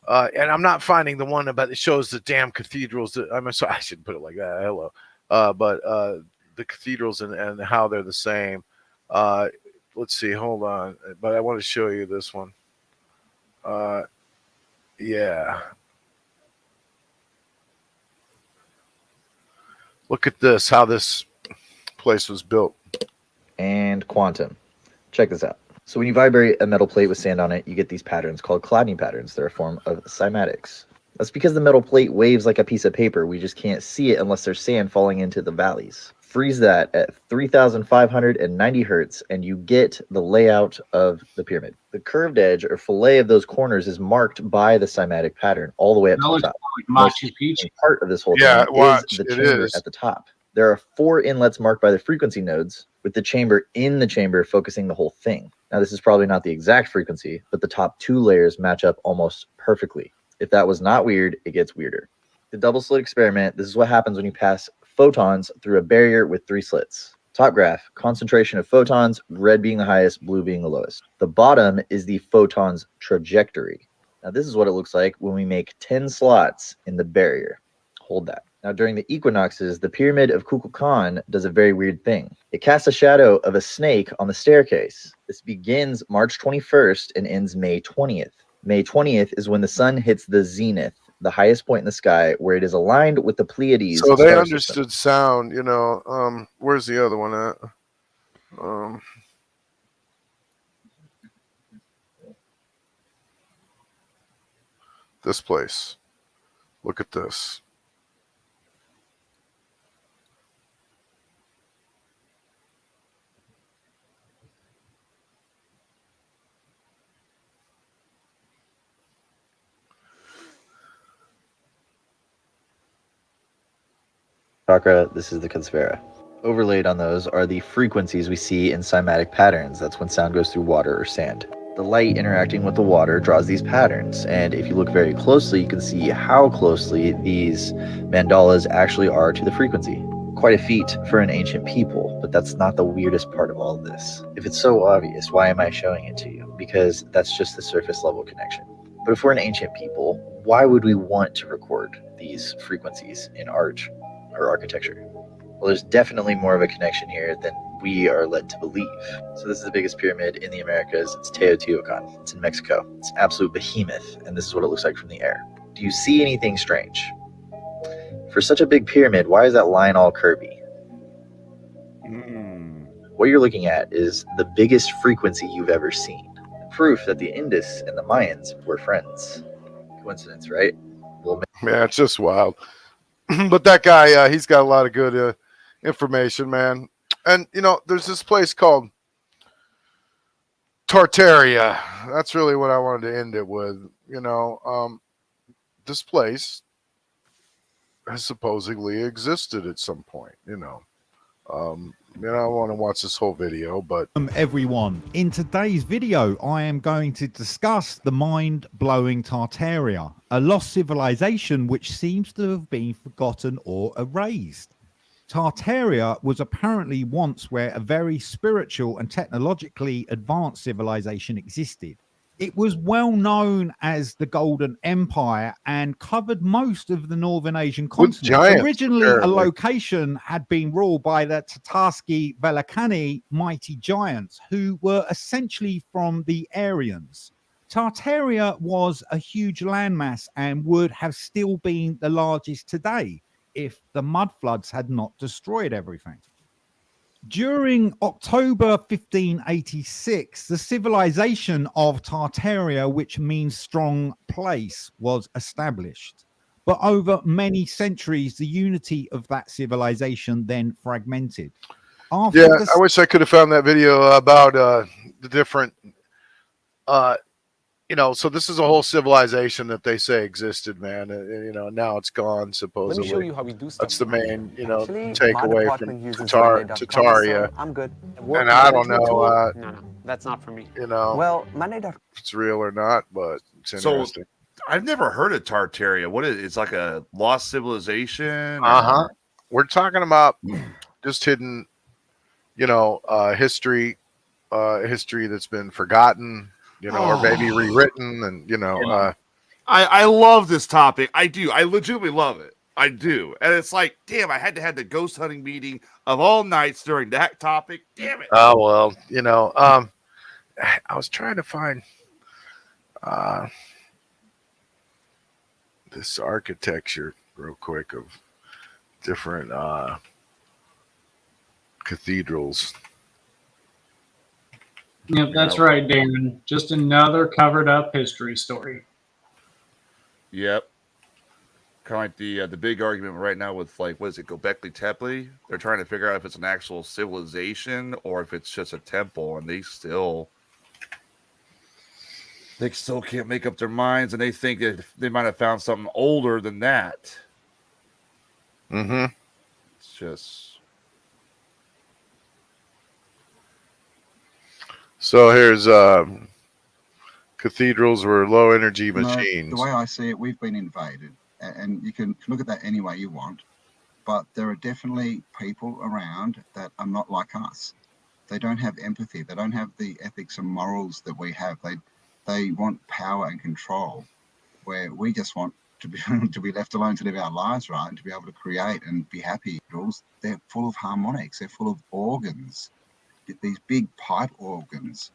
And I'm not finding the one about it shows the damn cathedrals. I'm sorry, I shouldn't put it like that. Hello. But the cathedrals and how they're the same. Let's see. Hold on. But I want to show you this one. Yeah. Look at this, how this place was built. And quantum. Check this out. So when you vibrate a metal plate with sand on it, you get these patterns called clouding patterns. They're a form of cymatics. That's because the metal plate waves like a piece of paper. We just can't see it unless there's sand falling into the valleys. Freeze that at 3,590 hertz, and you get the layout of the pyramid. The curved edge or fillet of those corners is marked by the cymatic pattern all the way up to the top. Machu Picchu. Part of this whole Yeah, thing watch, is the it chamber is. at the top. There are 4 inlets marked by the frequency nodes, with the chamber in the chamber focusing the whole thing. Now, this is probably not the exact frequency, but the top 2 layers match up almost perfectly. If that was not weird, it gets weirder. The double slit experiment, this is what happens when you pass photons through a barrier with 3 slits. Top graph, concentration of photons, red being the highest, blue being the lowest. The bottom is the photon's trajectory. Now, this is what it looks like when we make 10 slots in the barrier. Hold that. Now, during the equinoxes, the pyramid of Kukulkan does a very weird thing. It casts a shadow of a snake on the staircase. This begins March 21st and ends May 20th. May 20th is when the sun hits the zenith, the highest point in the sky, where it is aligned with the Pleiades. So they star understood system. sound, you know. Where's the other one at? This place. Look at this. Chakra, this is the Kunsphera. Overlaid on those are the frequencies we see in cymatic patterns. That's when sound goes through water or sand. The light interacting with the water draws these patterns, and if you look very closely, you can see how closely these mandalas actually are to the frequency. Quite a feat for an ancient people, but that's not the weirdest part of all of this. If it's so obvious, why am I showing it to you? Because that's just the surface level connection. But if we're an ancient people, why would we want to record these frequencies in art or architecture? Well, there's definitely more of a connection here than we are led to believe. So this is the biggest pyramid in the Americas. It's Teotihuacan. It's in Mexico. It's an absolute behemoth, and this is what it looks like from the air. Do you see anything strange? For such a big pyramid, why is that line all curvy? What you're looking at is the biggest frequency you've ever seen. Proof that the Indus and the Mayans were friends. Coincidence, right? Well, Yeah, it's just wild. But that guy, he's got a lot of good information, man. And, you know, there's this place called Tartaria. That's really what I wanted to end it with. This place has supposedly existed at some point. I want to watch this whole video, but everyone, in today's video, I am going to discuss the mind-blowing Tartaria, a lost civilization which seems to have been forgotten or erased. Tartaria was apparently once where a very spiritual and technologically advanced civilization existed. It was well known as the Golden Empire and covered most of the Northern Asian continent. giants, Originally, apparently. a location had been ruled by the Tatarski Velakani mighty giants, who were essentially from the Aryans. Tartaria was a huge landmass and would have still been the largest today if the mud floods had not destroyed everything. During October 1586, the civilization of Tartaria, which means strong place, was established. But over many centuries, the unity of that civilization then fragmented. After yeah, I wish I could have found that video about the different so this is a whole civilization that they say existed, man. Now it's gone, supposedly. Let me show you how we do stuff. That's the main, Actually, takeaway my from department uses Tartaria. so I'm good. And I don't know, no, that's not for me. well, Monday.com. if it's real or not, but it's interesting. I've never heard of Tartaria. What is it? It's like a lost civilization? We're talking about just hidden, history that's been forgotten. Or maybe rewritten, and I love this topic. I do. I legitimately love it. I do. And it's like, damn, I had to have the ghost hunting meeting of all nights during that topic. Damn it. Oh well, I was trying to find this architecture real quick of different cathedrals. Yep, that's right, Darren. Just another covered up history story. Yep. Kind of like the big argument right now with, like, what is it, Göbekli Tepe? They're trying to figure out if it's an actual civilization or if it's just a temple, and they still can't make up their minds, and they think that they might have found something older than that. Mm-hmm. It's just... So here's cathedrals were low energy machines. The way I see it, we've been invaded, and you can look at that any way you want, but there are definitely people around that are not like us. They don't have empathy. They don't have the ethics and morals that we have. They want power and control, where we just want to be left alone to live our lives, right, and to be able to create and be happy. They're full of harmonics. They're full of organs. These big pipe organs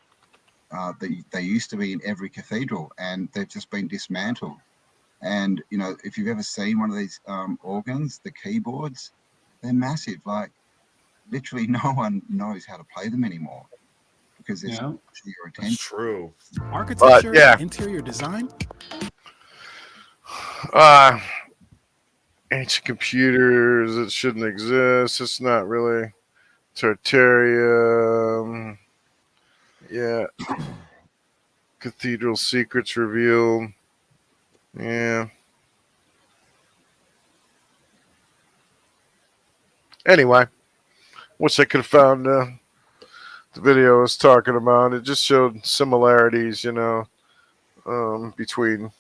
they used to be in every cathedral, and they've just been dismantled. And if you've ever seen one of these organs, the keyboards, they're massive. Like, literally no one knows how to play them anymore because there's so much of your attention. That's true. Architecture, interior design. Ancient computers that shouldn't exist. It's not really. Tartaria, yeah. Cathedral secrets revealed, yeah. Anyway, wish I could have found the video I was talking about. It just showed similarities, between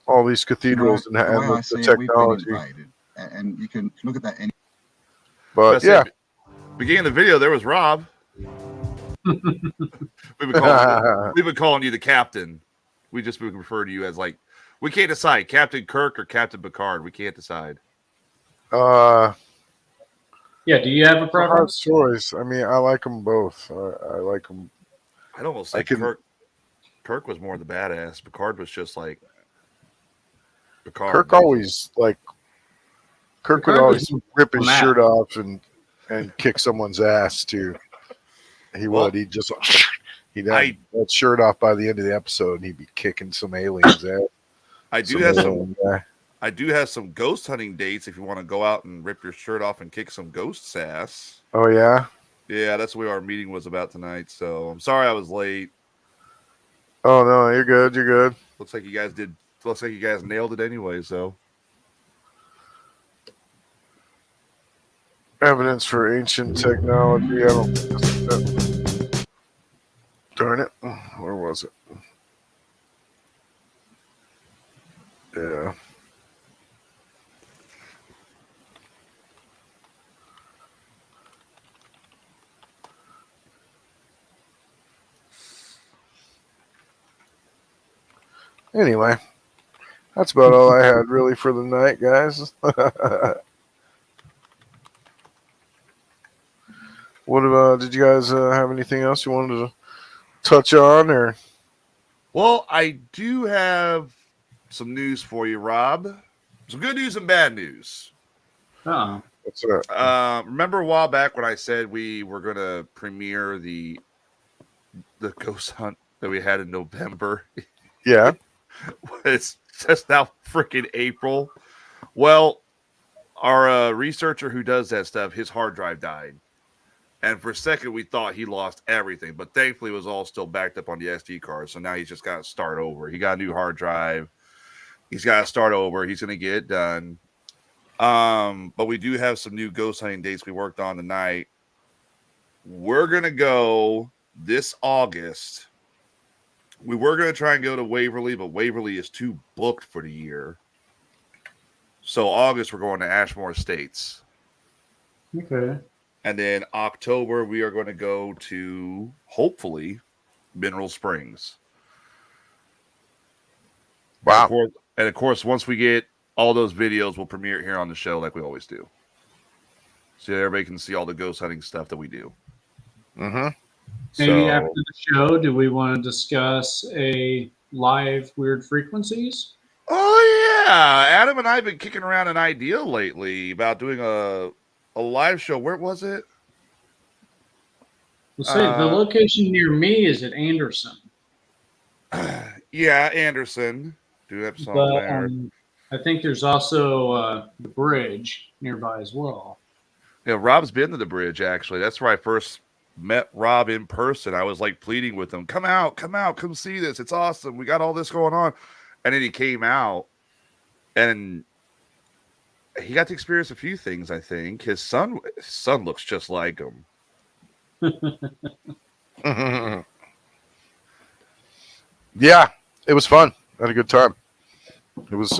all these cathedrals and the technology. And you can look at that. But yeah, beginning of the video, there was Rob. We've been calling you the captain. We refer to you as, like, we can't decide Captain Kirk or Captain Picard. We can't decide. Yeah, do you have a preference? Choice. I mean, I like them both. I like them. I'd almost say Kirk was more the badass. Picard was just like Picard. Kirk would always rip his shirt off and kick someone's ass too. He'd have that shirt off by the end of the episode, and he'd be kicking some aliens ass. I do have some ghost hunting dates if you want to go out and rip your shirt off and kick some ghosts' ass. Oh yeah. Yeah, that's what our meeting was about tonight. So I'm sorry I was late. Oh no, you're good. You're good. Looks like you guys did. Looks like you guys nailed it anyway. So Evidence for ancient technology. I don't think this is that. Darn it. Where was it? Yeah. Anyway, that's about all I had really for the night, guys. What about? Did you guys have anything else you wanted to touch on, or? well, I do have some news for you, Rob. Some good news and bad news. Oh. What's that? Remember a while back when I said we were going to premiere the ghost hunt that we had in November? Yeah. It's just now freaking April. Well, our researcher who does that stuff, his hard drive died. And for a second, we thought he lost everything. But thankfully, it was all still backed up on the SD card. So now he's just got to start over. He got a new hard drive. He's got to start over. He's going to get it done. But we do have some new ghost hunting dates we worked on tonight. We're going to go this August. We were going to try and go to Waverly, but Waverly is too booked for the year. So August, we're going to Ashmore Estates. Okay. And then October, we are going to go to, hopefully, Mineral Springs. Wow. And of course, once we get all those videos, we'll premiere it here on the show like we always do. So everybody can see all the ghost hunting stuff that we do. Mm-hmm. Maybe after the show, do we want to discuss a live Weird Frequencies? Oh, yeah. Adam and I have been kicking around an idea lately about doing a live show. Where was it? Well, say the location near me is at Anderson. Yeah, Anderson. Do have something But there. I think there's also the bridge nearby as well. Yeah, Rob's been to the bridge, actually. That's where I first met Rob in person. I was like pleading with him, come out, come see this. It's awesome. We got all this going on. And then he came out and he got to experience a few things, I think. His son looks just like him. Yeah, it was fun. I had a good time. It was.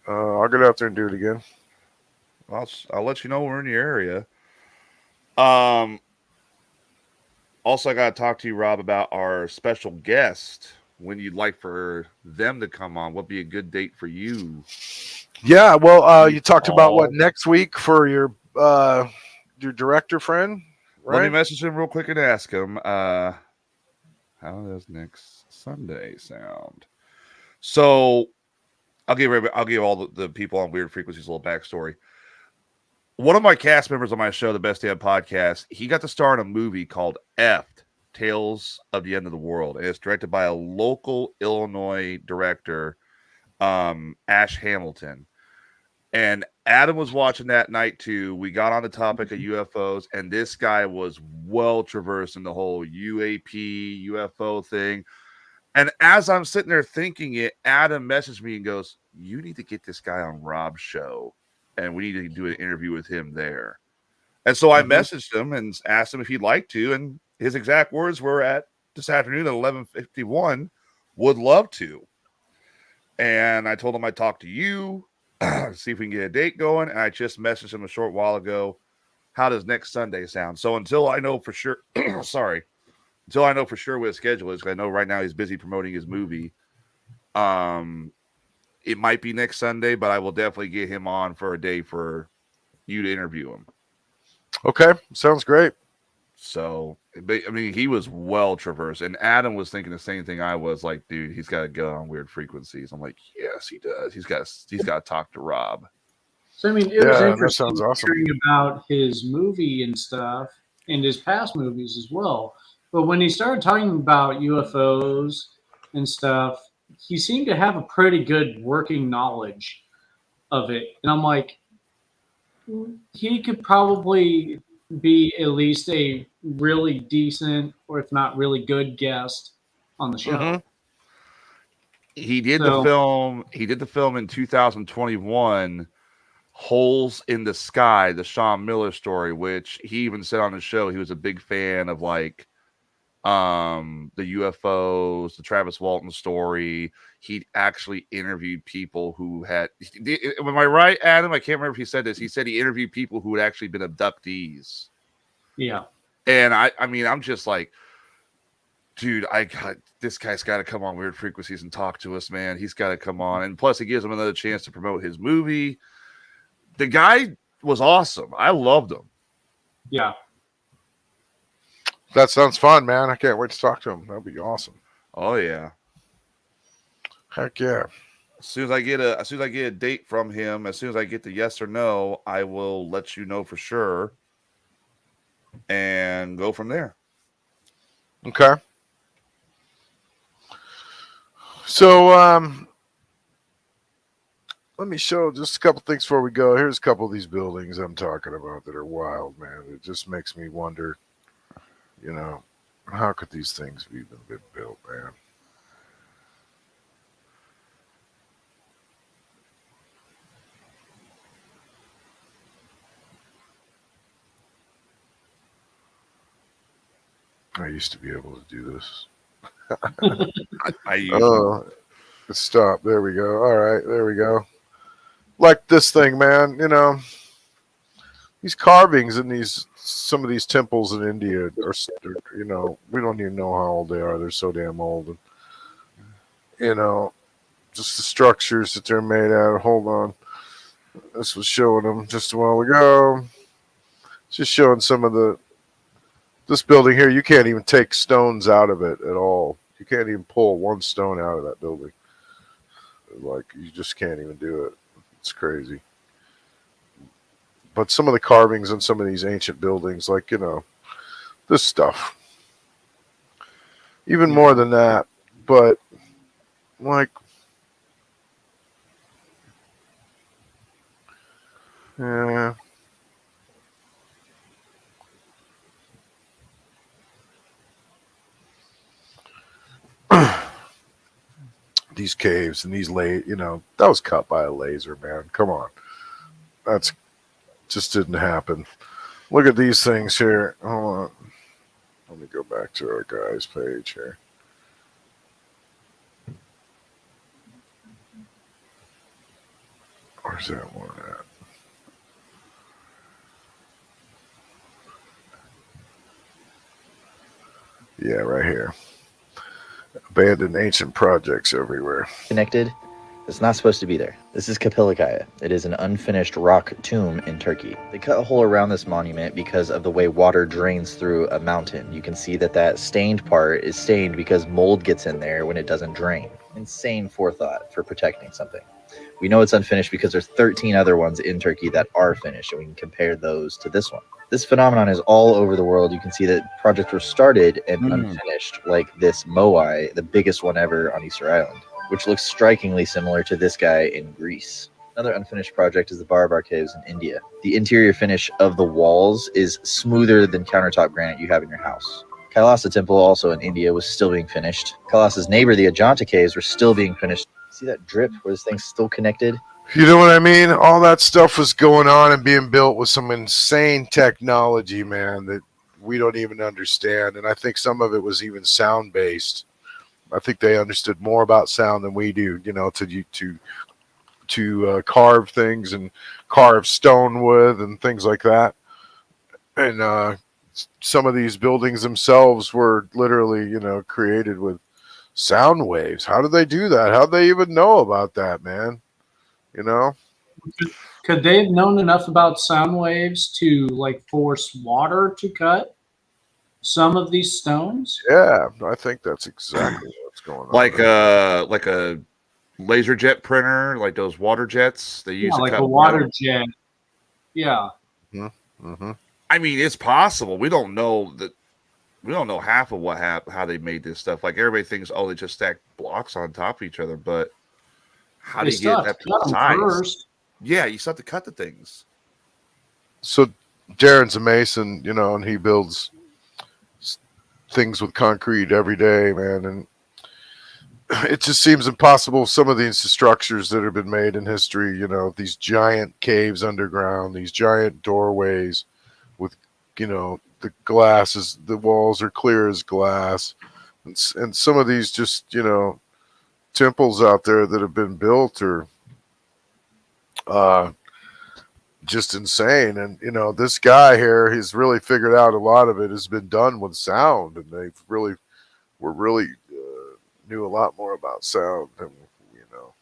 I'll get out there and do it again. I'll let you know when we're in your area. Also, I got to talk to you, Rob, about our special guest. When you'd like for them to come on, what'd be a good date for you? Yeah, well, you talked about what next week for your director friend, right? Let me message him real quick and ask him. How does next Sunday sound? So, I'll give all the people on Weird Frequencies a little backstory. One of my cast members on my show, the Best Damn Podcast, he got to star in a movie called Effed, Tales of the End of the World. And it's directed by a local Illinois director, Ash Hamilton. And Adam was watching that night too. We got on the topic of UFOs, and this guy was well traversed in the whole UAP, UFO thing. And as I'm sitting there thinking it, Adam messaged me and goes, you need to get this guy on Rob's show, and we need to do an interview with him there. And so I messaged him and asked him if he'd like to, and his exact words were at this afternoon at 11:51, would love to. And I told him I'd talk to you, see if we can get a date going. And I just messaged him a short while ago. How does next Sunday sound? So until I know for sure, until I know for sure what his schedule is, 'cause I know right now he's busy promoting his movie. It might be next Sunday, but I will definitely get him on for a day for you to interview him. Okay, sounds great. So, I mean, he was well traversed, and Adam was thinking the same thing I was. Like, dude, he's got to go on Weird Frequencies. I'm like, yes, he does. He's got to talk to Rob. So I mean, it was that interesting sounds awesome. hearing about his movie and stuff, and his past movies as well. But when he started talking about UFOs and stuff, he seemed to have a pretty good working knowledge of it. And I'm like, he could probably be at least a really decent, or if not really good, guest on the show. Mhm. He did So- the film. He did the film in 2021, Holes in the Sky, the Sean Miller story, which he even said on the show he was a big fan of, like the UFOs, the Travis Walton story. He actually interviewed people who had. Am I right, Adam? I can't remember if he said this. He said he interviewed people who had actually been abductees. Yeah. And I mean, I'm just like, dude, this guy's got to come on Weird Frequencies and talk to us, man. He's got to come on. And plus, it gives him another chance to promote his movie. The guy was awesome. I loved him. Yeah. That sounds fun, man. I can't wait to talk to him. That'd be awesome. Oh yeah. Heck yeah. As soon as I get a date from him, as soon as I get the yes or no, I will let you know for sure and go from there. Okay. So let me show just a couple things before we go. Here's a couple of these buildings I'm talking about that are wild, man. It just makes me wonder, you know, how could these things have even been built, man? I used to be able to do this. I Oh, stop. There we go. All right, there we go. Like this thing, man. You know, these carvings in some of these temples in India are, you know, we don't even know how old they are. They're so damn old. And, you know, just the structures that they're made out of. Hold on. This was showing them just a while ago. Just showing some of this building here. You can't even take stones out of it at all. You can't even pull one stone out of that building. Like, you just can't even do it. It's crazy. But some of the carvings in some of these ancient buildings, like, you know, this stuff. Even more than that. But, like, yeah. These caves and these you know, that was cut by a laser, man. Come on. That's just didn't happen. Look at these things here. Hold on. Let me go back to our guy's page here. Where's that one at? Yeah, right here. Abandoned ancient projects everywhere. Connected. It's not supposed to be there. This is Kapılarkaya. It is an unfinished rock tomb in Turkey. They cut a hole around this monument because of the way water drains through a mountain. You can see that stained part is stained because mold gets in there when it doesn't drain. Insane forethought for protecting something. We know it's unfinished because there's 13 other ones in Turkey that are finished, and we can compare those to this one. This phenomenon is all over the world. You can see that projects were started and unfinished, like this Moai, the biggest one ever on Easter Island, which looks strikingly similar to this guy in Greece. Another unfinished project is the Barabar Caves in India. The interior finish of the walls is smoother than countertop granite you have in your house. Kailasa Temple, also in India, was still being finished. Kailasa's neighbor, the Ajanta Caves, were still being finished. See that drip where this thing's still connected? You know what I mean? All that stuff was going on and being built with some insane technology, man, that we don't even understand. And I think some of it was even sound based. I think they understood more about sound than we do, you know, to carve things and carve stone with and things like that. And some of these buildings themselves were literally, you know, created with sound waves. How did they do that? How did they even know about that, man? You know? Could they have known enough about sound waves to like force water to cut some of these stones? Yeah, I think that's exactly what's going on. Like a laser jet printer, like those water jets they use to like cut a water metal. jet. Yeah. Mm-hmm. I mean, it's possible. We don't know half of how they made this stuff. Like, everybody thinks, oh, they just stacked blocks on top of each other, but how do you get that precise? First. Yeah, you still have to cut the things. So Darren's a mason, you know, and he builds things with concrete every day, man. And it just seems impossible. Some of these structures that have been made in history, you know, these giant caves underground, these giant doorways with, you know, the glass the walls are clear as glass. And some of these just, you know, temples out there that have been built are just insane. And, you know, this guy here, he's really figured out a lot of it has been done with sound, and they've really, knew a lot more about sound than, you know,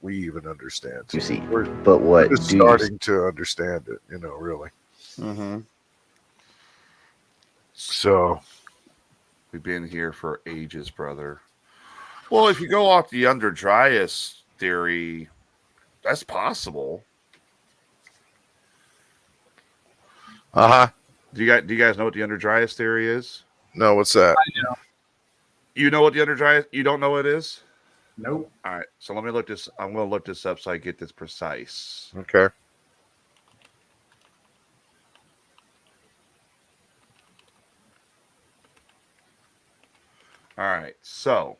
we even understand. You see, we're just do you starting to understand it, you know, really. Mm-hmm. So we've been here for ages, brother. Well, if you go off the Under Dryas theory, that's possible. Uh-huh. Do you guys know what the Under Dryas theory is? No, what's that? I know. You know what the Under Dryas? You don't know what it is? Nope. All right. So let me look this. I'm going to look this up so I get this precise. Okay. All right. So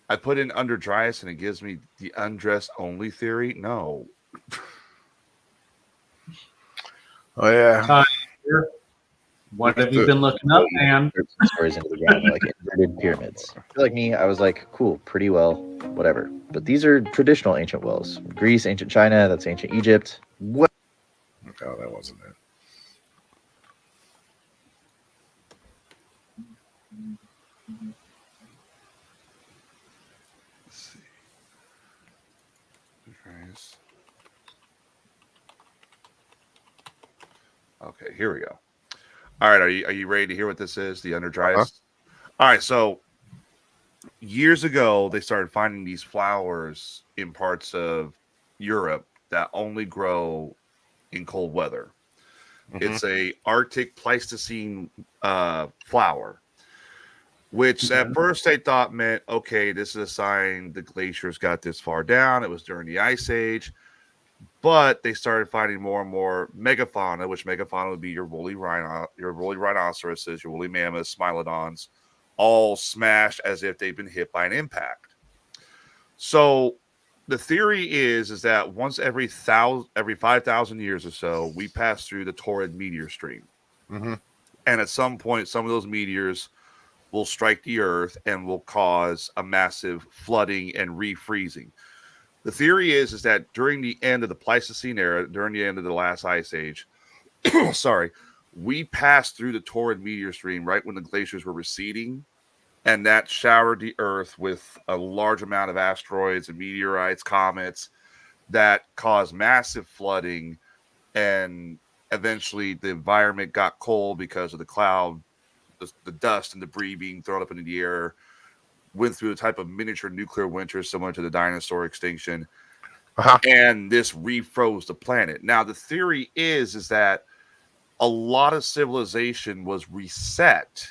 I put in Under Dryas and it gives me the undress only theory. No. Oh, yeah. What have you been looking up, man? Stories into the ground, like inverted pyramids. Like me, I was like, cool, pretty well, whatever. But these are traditional ancient wells. Greece, ancient China, that's ancient Egypt. What? Oh, that wasn't it. Let's see. Dryas. Okay, here we go. All right, are you ready to hear what this is? The Under Dryas? All right, so years ago they started finding these flowers in parts of Europe that only grow in cold weather. It's a Arctic Pleistocene flower, which at first they thought meant, okay, this is a sign the glaciers got this far down. It was during the Ice Age. But they started finding more and more megafauna, which megafauna would be your woolly rhinoceroses, your woolly mammoths, smilodons, all smashed as if they've been hit by an impact. So the theory is that once every 5,000 years or so, we pass through the Taurid meteor stream. Mm-hmm. And at some point, some of those meteors will strike the Earth and will cause a massive flooding and refreezing. The theory is that during the end of the Pleistocene era, during the end of the last ice age, we passed through the Taurid meteor stream right when the glaciers were receding, and that showered the Earth with a large amount of asteroids and meteorites, comets, that caused massive flooding, and eventually the environment got cold because of the cloud, the dust and debris being thrown up into the air, went through a type of miniature nuclear winter similar to the dinosaur extinction, and this refroze the planet. Now, the theory is that a lot of civilization was reset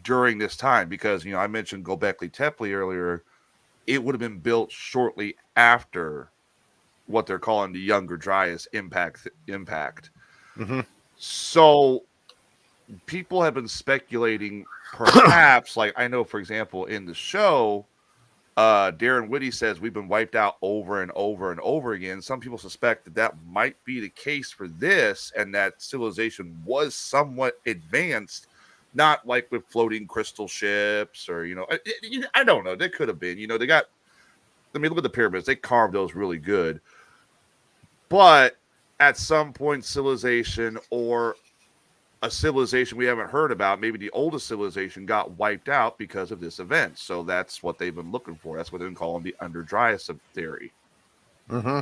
during this time because, you know, I mentioned Göbekli Tepe earlier. It would have been built shortly after what they're calling the Younger Dryas impact. Mm-hmm. So people have been speculating, perhaps, like I know, for example, in the show, Darren Whitty says we've been wiped out over and over and over again. Some people suspect that might be the case for this, and that civilization was somewhat advanced, not like with floating crystal ships or, you know, I don't know. They could have been, you know, they got, I mean, look at the pyramids. They carved those really good. But at some point, civilization or a civilization we haven't heard about, maybe the oldest civilization, got wiped out because of this event. So that's what they've been looking for. That's what they've been calling the Under Dryas theory. Mm-hmm.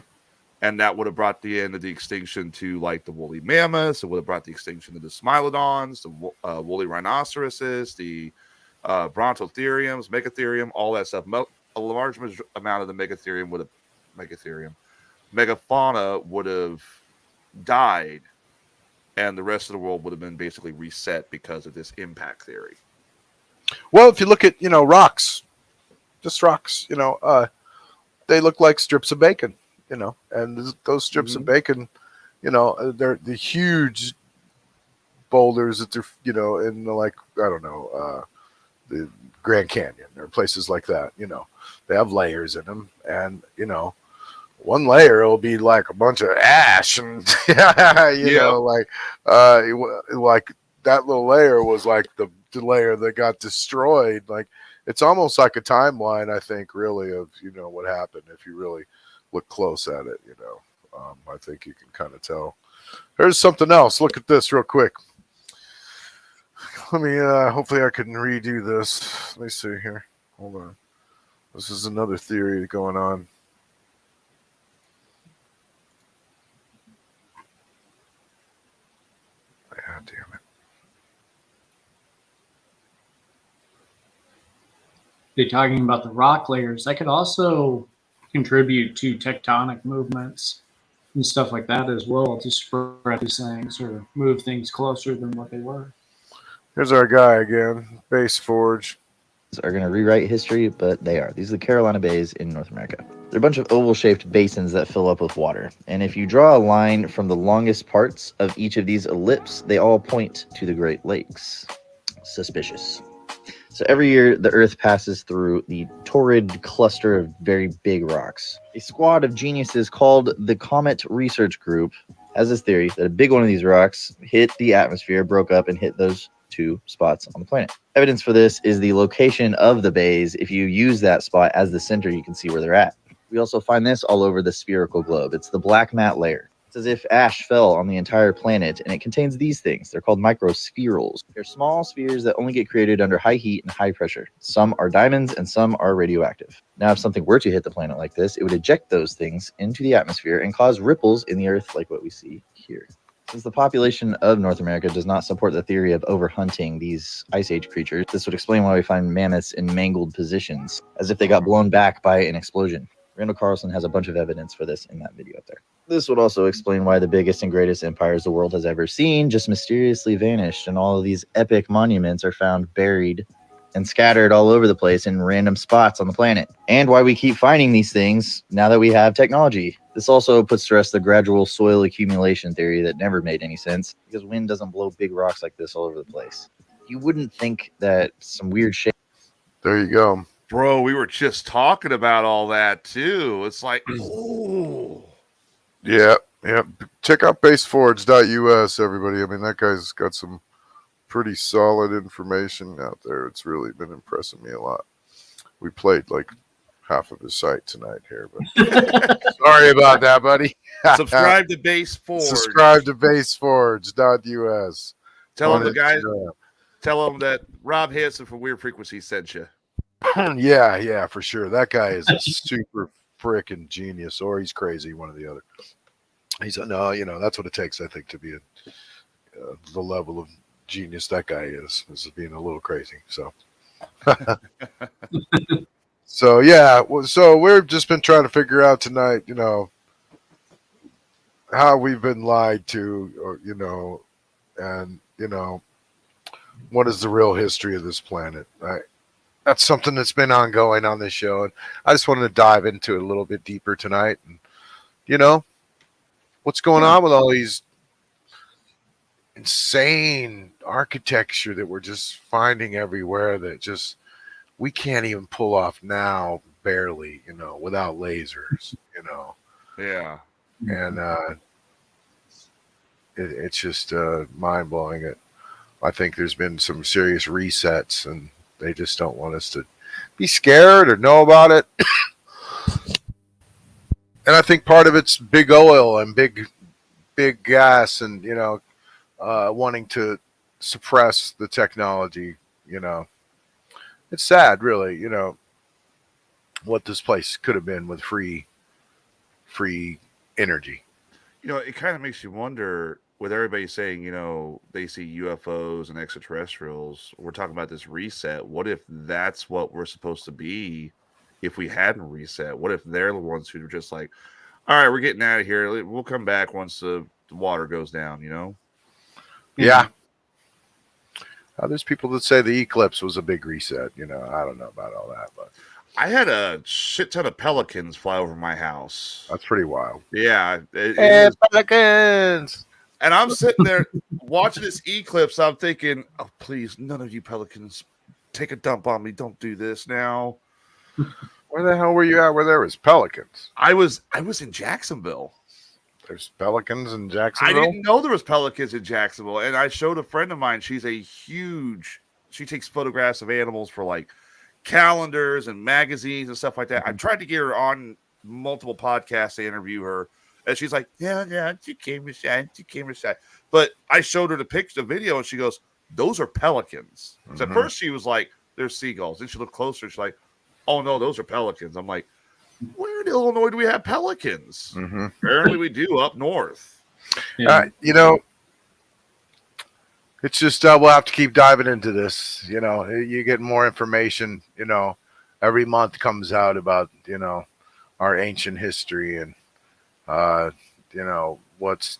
And that would have brought the end of the extinction to, like, the woolly mammoths. It would have brought the extinction to the smilodons, the woolly rhinoceroses, the brontotheriums, megatherium, all that stuff. A large amount of the megafauna would have died, and the rest of the world would have been basically reset because of this impact theory. Well, if you look at, you know, rocks, just rocks, you know, they look like strips of bacon, you know, and those strips of bacon, they're the huge boulders that they're, in like, I don't know, the Grand Canyon or places like that. They have layers in them, and one layer will be like a bunch of ash, and like that little layer was like the layer that got destroyed. Like, it's almost like a timeline, I think, really, of what happened if you really look close at it. I think you can kind of tell. There's something else. Look at this real quick. Let me hopefully I can redo this. Let me see here. Hold on. This is another theory going on. God damn it. They're talking about the rock layers. That could also contribute to tectonic movements and stuff like that as well, to spread these things or move things closer than what they were. Here's our guy again, Base Forge. Are going to rewrite history, but they are. These are the Carolina Bays in North America. They're a bunch of oval-shaped basins that fill up with water. And if you draw a line from the longest parts of each of these ellipses, they all point to the Great Lakes. Suspicious. So every year, the Earth passes through the torrid cluster of very big rocks. A squad of geniuses called the Comet Research Group has this theory that a big one of these rocks hit the atmosphere, broke up, and hit those two spots on the planet. Evidence for this is the location of the bays. If you use that spot as the center, you can see where they're at. We also find this all over the spherical globe. It's the black mat layer. It's as if ash fell on the entire planet, and it contains these things. They're called microspherules. They're small spheres that only get created under high heat and high pressure. Some are diamonds and some are radioactive. Now, if something were to hit the planet like this, it would eject those things into the atmosphere and cause ripples in the Earth like what we see here. Since the population of North America does not support the theory of overhunting these Ice Age creatures, this would explain why we find mammoths in mangled positions, as if they got blown back by an explosion. Randall Carlson has a bunch of evidence for this in that video up there. This would also explain why the biggest and greatest empires the world has ever seen just mysteriously vanished, and all of these epic monuments are found buried and scattered all over the place in random spots on the planet, and why we keep finding these things now that we have technology. This also puts to rest the gradual soil accumulation theory that never made any sense, because wind doesn't blow big rocks like this all over the place. You wouldn't think that some weird shit. There you go. Bro, we were just talking about all that too. It's like, ooh. Yeah. Check out baseforge.us, everybody. I mean, that guy's got some pretty solid information out there. It's really been impressing me a lot. We played like half of his site tonight here, but sorry about that, buddy. Subscribe to Base Forge. Subscribe to baseforge.us. Tell them the guy. Tell them that Rob Hansen from Weird Frequency sent you. Yeah, for sure. That guy is a super freaking genius, or he's crazy, one or the other. He's no, that's what it takes, I think, to be the level of genius that guy is being a little crazy. So, so we've just been trying to figure out tonight, how we've been lied to, or and what is the real history of this planet, right? That's something that's been ongoing on this show, and I just wanted to dive into it a little bit deeper tonight. And what's going on with all these insane architecture that we're just finding everywhere that just we can't even pull off now, barely, without lasers, Yeah. And it's just mind blowing. I think there's been some serious resets, and they just don't want us to be scared or know about it. And I think part of it's big oil and big gas, and wanting to suppress the technology. It's sad, really. What this place could have been with free energy. It kind of makes you wonder, with everybody saying, they see UFOs and extraterrestrials, we're talking about this reset. What if that's what we're supposed to be if we hadn't reset? What if they're the ones who are just like, all right, we're getting out of here. We'll come back once the water goes down, Yeah. There's people that say the eclipse was a big reset. I don't know about all that, but I had a shit ton of pelicans fly over my house. That's pretty wild. Yeah. It And was- pelicans. and I'm sitting there watching this eclipse. I'm thinking, oh, please, none of you pelicans take a dump on me. Don't do this now. Where the hell were you at where there was pelicans? I was in Jacksonville. There's pelicans in I Jacksonville? didn't know there was pelicans in Jacksonville. And I showed a friend of mine. She takes photographs of animals for like calendars and magazines and stuff like that. I tried to get her on multiple podcasts to interview her. And she's like, yeah, she came to shine. But I showed her the video, and she goes, those are pelicans. So at first she was like, there's seagulls. Then she looked closer. She's like, oh no, those are pelicans. I'm like, where in Illinois do we have pelicans? Apparently we do up north. It's just we'll have to keep diving into this. You get more information. Every month comes out about our ancient history, and what's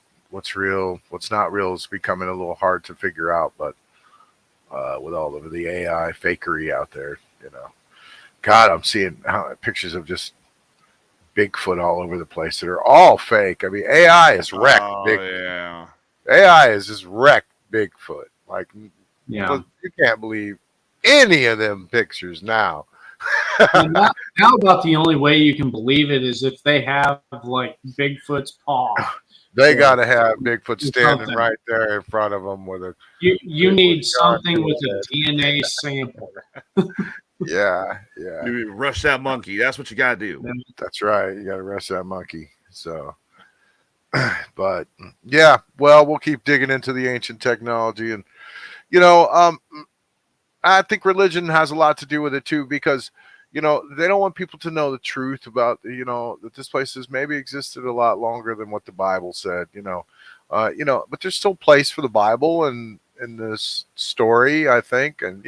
real, what's not real is becoming a little hard to figure out. But with all of the AI fakery out there, God, I'm seeing pictures of just Bigfoot all over the place that are all fake. I mean, AI is wrecked. Yeah. AI is just wrecked Bigfoot. Like, Yeah. you can't believe any of them pictures now. And now about the only way you can believe it is if they have like Bigfoot's paw. They got to have Bigfoot standing Something. right there in front of them with a. You need something with a DNA sample. Yeah. You rush that monkey. That's what you got to do. That's right. You got to rush that monkey. So, but yeah, well, we'll keep digging into the ancient technology, and I think religion has a lot to do with it too, because they don't want people to know the truth about that this place has maybe existed a lot longer than what the Bible said. But there's still place for the Bible and in this story, I think, and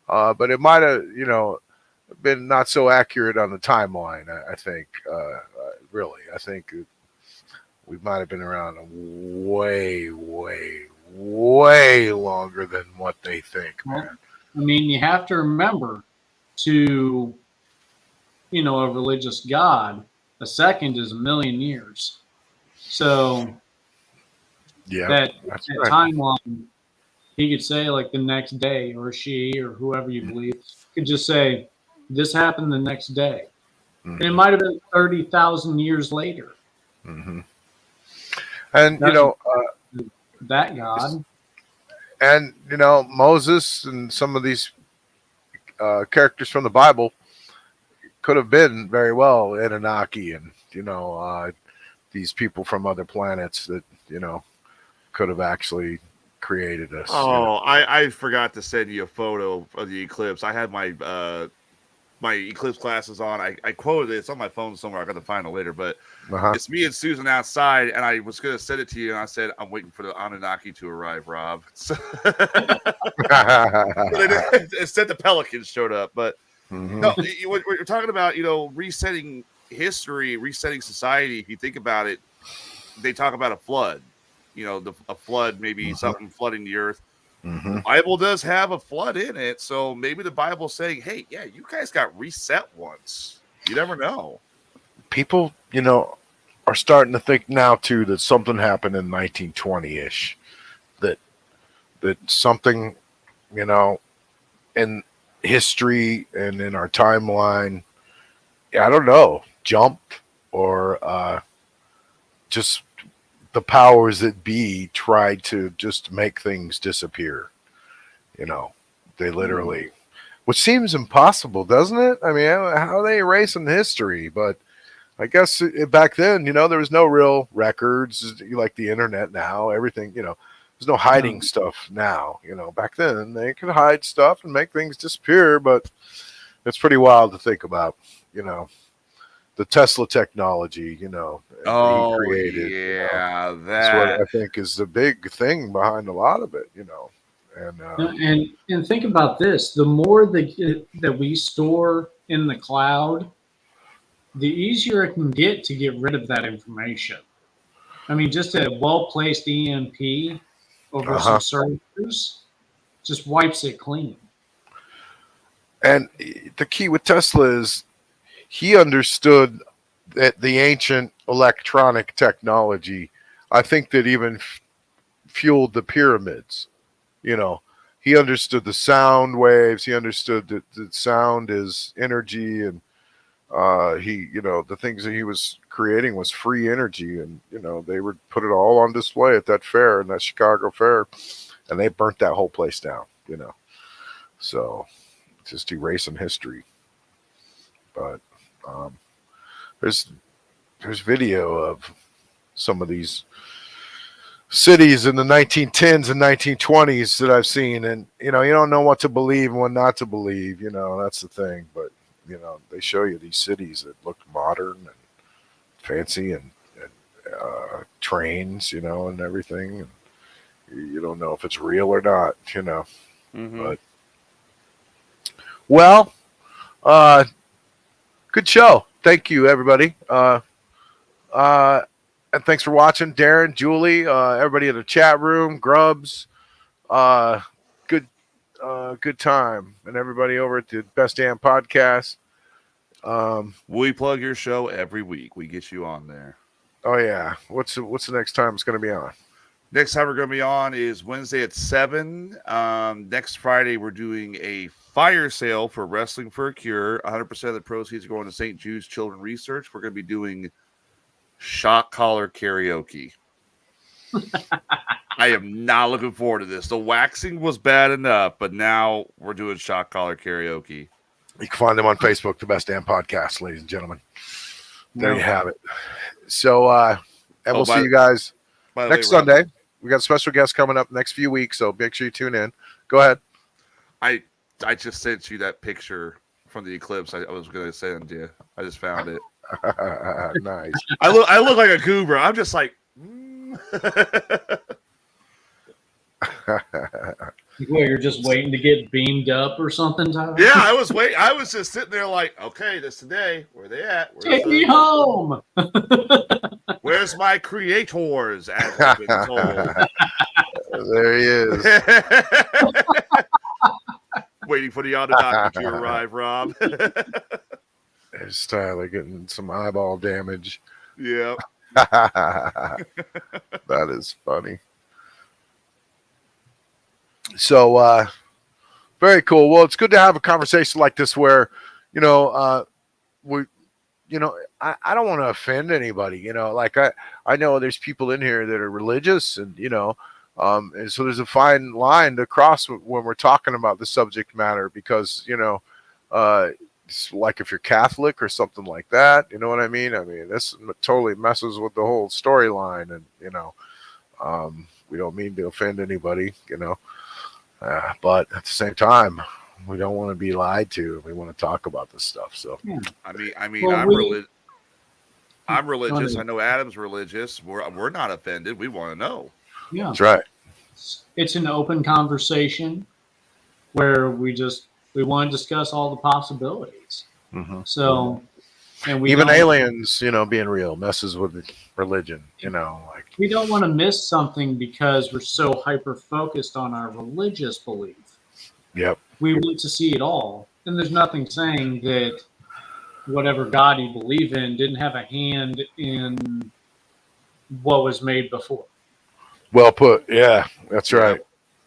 but it might have been not so accurate on the timeline. I think really, I think we might have been around way longer than what they think, man. I mean, you have to remember, to a religious God, a second is 1,000,000 years. So yeah, that that's that right. timeline, he could say like the next day, or she, or whoever you believe, could just say this happened the next day. And it might have been 30,000 years later. And that God. And Moses and some of these characters from the Bible could have been very well Anunnaki, and these people from other planets that could have actually created us. Oh, I forgot to send you a photo of the eclipse. I had my my eclipse glasses on. I quoted it. It's on my phone somewhere. I got to find it later, but it's me and Susan outside, and I was going to send it to you, and I said, I'm waiting for the Anunnaki to arrive, Rob. So instead, the pelicans showed up. But no, what you're talking about, resetting history, resetting society. If you think about it, they talk about a flood. A flood, maybe something flooding the earth. The Bible does have a flood in it, so maybe the Bible's saying, hey, yeah, you guys got reset once. You never know. People, are starting to think now too that something happened in 1920-ish, that something, in history and in our timeline, I don't know, jumped, or just the powers that be tried to just make things disappear. They literally, which seems impossible, doesn't it? I mean, how are they erasing history? But I guess back then, there was no real records like the internet now. Everything, there's no hiding stuff now. Back then they could hide stuff and make things disappear, but it's pretty wild to think about. The Tesla technology, that he created. Yeah, that's what I think is the big thing behind a lot of it. And think about this: the more that we store in the cloud, the easier it can get to get rid of that information. I mean, just a well-placed EMP over some servers just wipes it clean. And the key with Tesla is he understood that the ancient electronic technology, I think that even fueled the pyramids. You know, he understood the sound waves. He understood that sound is energy, and the things that he was creating was free energy, and they would put it all on display at that fair, in that Chicago fair, and they burnt that whole place down. So just erasing history. But there's video of some of these cities in the 1910s and 1920s that I've seen, and you don't know what to believe and what not to believe. That's the thing. But they show you these cities that look modern and fancy, and trains, and everything. And you don't know if it's real or not. But well, good show. Thank you, everybody. And thanks for watching, Darren, Julie, everybody in the chat room, Grubs. Good time, and everybody over at the Best Damn Podcast. We plug your show every week. We get you on there. Oh yeah. What's the next time it's going to be on? Next time we're going to be on is Wednesday at 7. Next Friday we're doing a fire sale for Wrestling for a Cure. 100% of the proceeds are going to St. Jude's Children Research. We're going to be doing shot collar karaoke. I am not looking forward to this. The waxing was bad enough, but now we're doing shot collar karaoke. You can find them on Facebook, the Best Damn Podcast, ladies and gentlemen. There you have it. So, and we'll see you guys next Sunday. We got special guests coming up next few weeks, so make sure you tune in. Go ahead. I just sent you that picture from the eclipse. I was going to send you. I just found it. Nice. I look like a goober. I'm just like. You're just waiting to get beamed up or something, Tyler? Yeah, I was waiting. I was just sitting there like, okay, this today. Where they at? Take me home. Where's my creators? As I've been told. There he is. Waiting for the Anunnaki to arrive, Rob. There's Tyler getting some eyeball damage. Yeah. That is funny. So, very cool. Well, it's good to have a conversation like this where, I don't want to offend anybody, like I know there's people in here that are religious, and, and so there's a fine line to cross when we're talking about the subject matter, because, it's like if you're Catholic or something like that, you know what I mean? I mean, this totally messes with the whole storyline, and, we don't mean to offend anybody, but at the same time, we don't want to be lied to. We want to talk about this stuff. So, I mean, well, I'm religious. I know Adam's religious. We're not offended. We want to know. Yeah, that's right. It's an open conversation where we want to discuss all the possibilities. Mm-hmm. So, and we even aliens, being real messes with religion. Like we don't want to miss something because we're so hyper focused on our religious belief. Yep. We want to see it all, and there's nothing saying that whatever God you believe in didn't have a hand in what was made before. Well put. Yeah, that's right.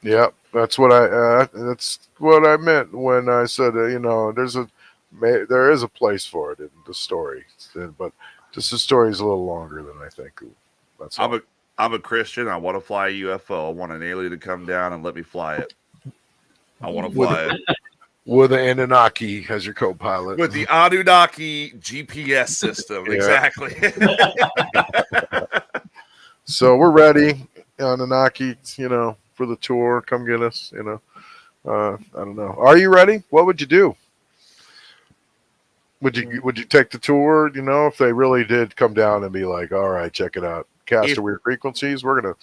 Yep, that's what I meant when I said there is a place for it in the story, but just the story is a little longer than I think. That's all. I'm a Christian. I want to fly a UFO. I want an alien to come down and let me fly it. I want to fly it. With an Anunnaki as your co-pilot. With the Anunnaki GPS system. Exactly. So we're ready. Anunnaki, for the tour. Come get us, I don't know. Are you ready? What would you do? Would you take the tour, if they really did come down and be like, all right, check it out. Cast of Weird Frequencies. We're going to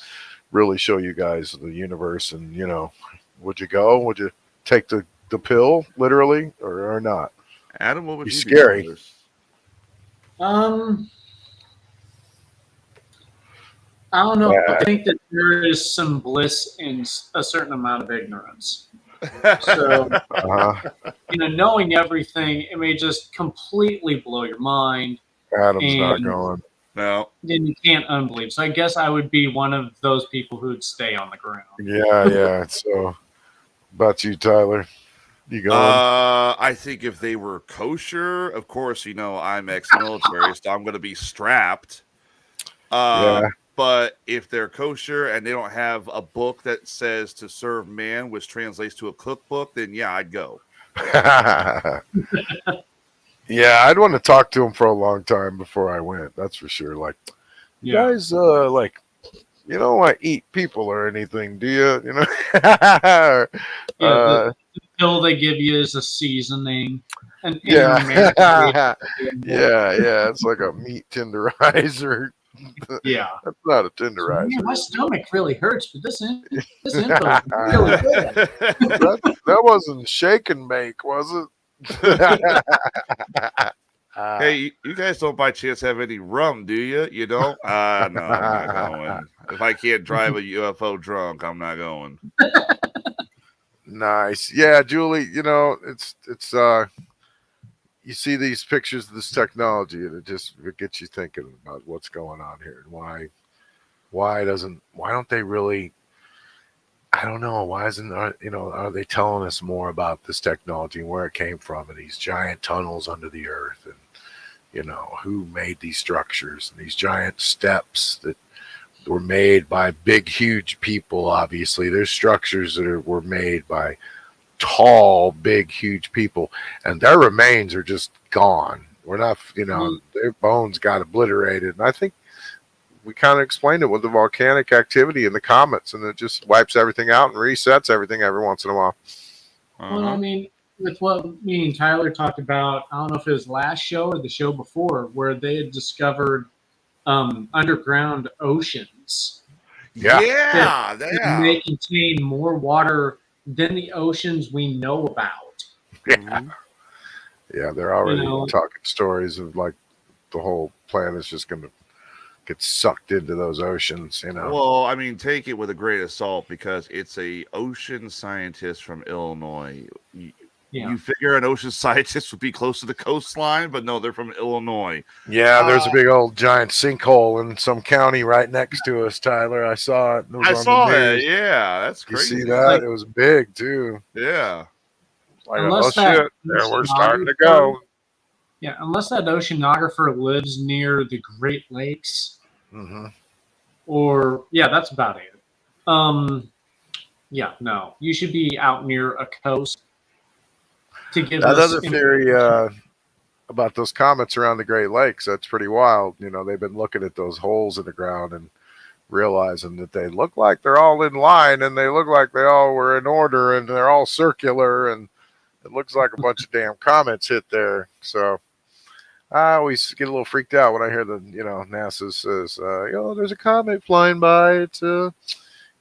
really show you guys the universe. And, would you go? Would you take the pill literally or not? Adam, what would you scary. Do? I don't know. I think that there is some bliss in a certain amount of ignorance. So, Uh-huh. knowing everything, it may just completely blow your mind. Adam's not And going. No. then you can't unbelieve. So I guess I would be one of those people who'd stay on the ground. Yeah. So, about you, Tyler? You going? I think if they were kosher, of course, I'm ex-military, so I'm going to be strapped. Yeah. But if they're kosher and they don't have a book that says to serve man, which translates to a cookbook, then yeah, I'd go. Yeah, I'd want to talk to him for a long time before I went. That's for sure. Like, you guys, like, you don't like eat people or anything, do you? You know? The pill they give you is a seasoning. Yeah. Yeah. It's like a meat tenderizer. Yeah. That's not a tenderizer. Man, my stomach really hurts, but this info is really good. that wasn't shake and make, was it? Hey, you guys don't by chance have any rum, do you? You don't? No, I'm not going. If I can't drive a UFO drunk, I'm not going. Nice. Yeah, Julie, it's you see these pictures of this technology and it gets you thinking about what's going on here and why don't they really, I don't know, are they telling us more about this technology and where it came from and these giant tunnels under the earth and who made these structures and these giant steps that were made by big, huge people. Obviously, there's structures that were made by tall, big, huge people, and their remains are just gone. We're not, their bones got obliterated. And I think we kind of explained it with the volcanic activity and the comets, and it just wipes everything out and resets everything every once in a while. Well, I mean, with what me and Tyler talked about, I don't know if it was last show or the show before, where they had discovered underground oceans. Yeah. They contain more water than the oceans we know about. Yeah, they're already talking stories of like the whole planet's just going to get sucked into those oceans, Well, I mean, take it with a grain of salt because it's a ocean scientist from Illinois. You figure an ocean scientist would be close to the coastline, but no, they're from Illinois. Yeah, there's a big old giant sinkhole in some county right next to us, Tyler. I saw it. I saw that. Yeah, that's crazy. You see that? It was big too. Yeah. Like, oh shit! There, we're starting to go. Yeah, unless that oceanographer lives near the Great Lakes, or that's about it. Yeah, no, you should be out near a coast. To give another theory about those comets around the Great Lakes, that's pretty wild. They've been looking at those holes in the ground and realizing that they look like they're all in line and they look like they all were in order and they're all circular and it looks like a bunch of damn comets hit there. So I always get a little freaked out when I hear NASA says, there's a comet flying by.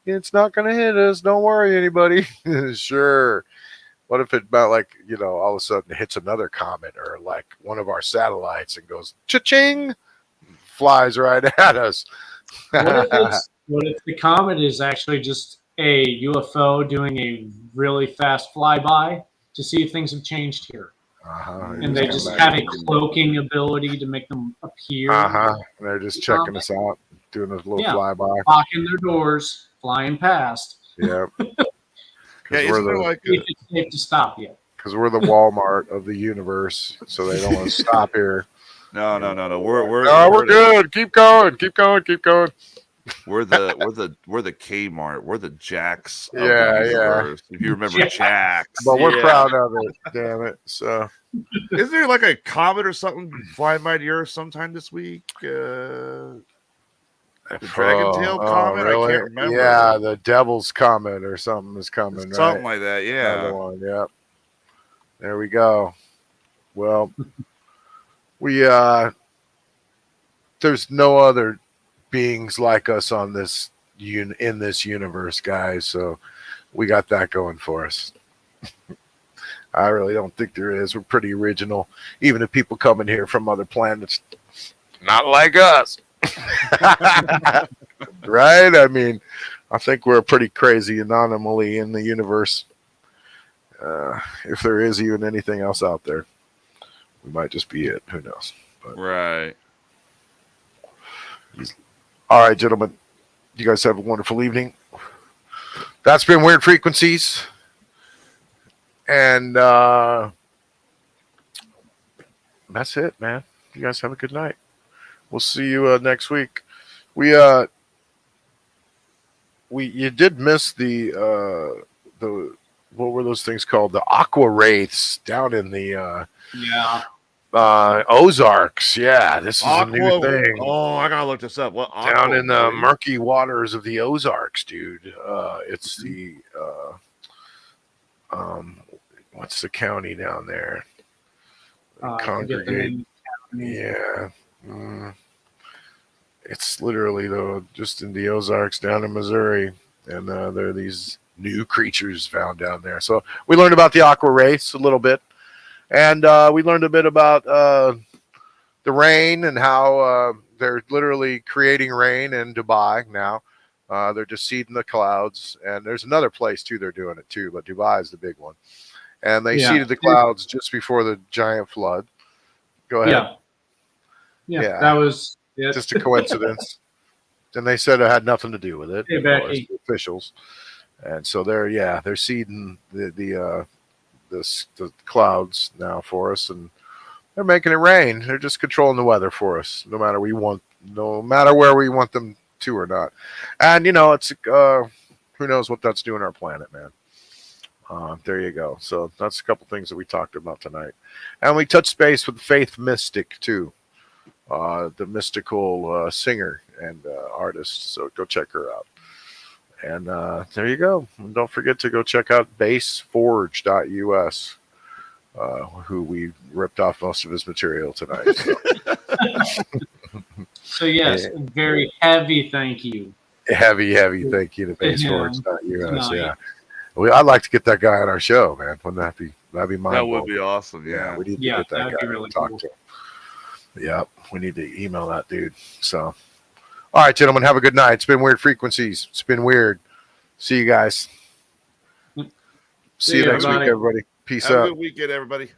It's not going to hit us. Don't worry, anybody. Sure. What if it about all of a sudden hits another comet or like one of our satellites and goes cha-ching, flies right at us? What if the comet is actually just a UFO doing a really fast flyby to see if things have changed here? And they just have a cloaking ability to make them appear. And they're just checking us out, doing a little flyby. Locking their doors, flying past. Yep. It's safe to stop you. Because we're the Walmart of the universe, so they don't want to stop here. No. We're good. Keep going. We're the Kmart. We're the Jacks. Of the universe. If you remember Jacks, but we're proud of it. Damn it! So, isn't there like a comet or something flying by the Earth sometime this week? The Dragon Tail Comet? Really? I can't remember. Yeah, the Devil's Comet or something is coming. Something like that, yeah. Another one, yep. There we go. Well, there's no other beings like us on this in this universe, guys. So we got that going for us. I really don't think there is. We're pretty original. Even if people coming here from other planets, not like us. Right? I mean, I think we're a pretty crazy anomaly in the universe. If there is even anything else out there, we might just be it. Who knows? But, Right. all right, gentlemen. You guys have a wonderful evening. That's been Weird Frequencies. And that's it, man. You guys have a good night. We'll see you next week. You did miss the what were those things called? The aqua wraiths down in the Ozarks. Yeah, this is a new thing. Oh, I gotta look this up. What Down in the wraith? murky waters of the Ozarks, dude. It's the what's the county down there? Congregate. Yeah. It's literally though just in the Ozarks down in Missouri, and there are these new creatures found down there. So we learned about the aqua wraiths a little bit, and we learned a bit about the rain and how they're literally creating rain in Dubai now. They're just seeding the clouds, and there's another place too they're doing it too, but Dubai is the big one. And they seeded the clouds just before the giant flood. Go ahead. Yeah. That was just a coincidence. And they said it had nothing to do with it. Hey, Becky. The officials. And so they're seeding the clouds now for us, and they're making it rain. They're just controlling the weather for us, no matter where we want them to or not. And it's who knows what that's doing to our planet, man. There you go. So that's a couple things that we talked about tonight, and we touched base with Faith Mystic too, the mystical singer and artist. So go check her out. And there you go. And don't forget to go check out baseforge.us, who we ripped off most of his material tonight. So yes, very heavy thank you. Heavy thank you to baseforge.us. Yeah. I'd like to get that guy on our show, man. Wouldn't that'd be mind-blowing? That would be awesome. Yeah. We need to get that guy to talk to him. Yeah, we need to email that dude. So, all right, gentlemen, have a good night. It's been Weird Frequencies. It's been weird. See you guys. See you next week, everybody. Peace Have out. a good weekend, everybody.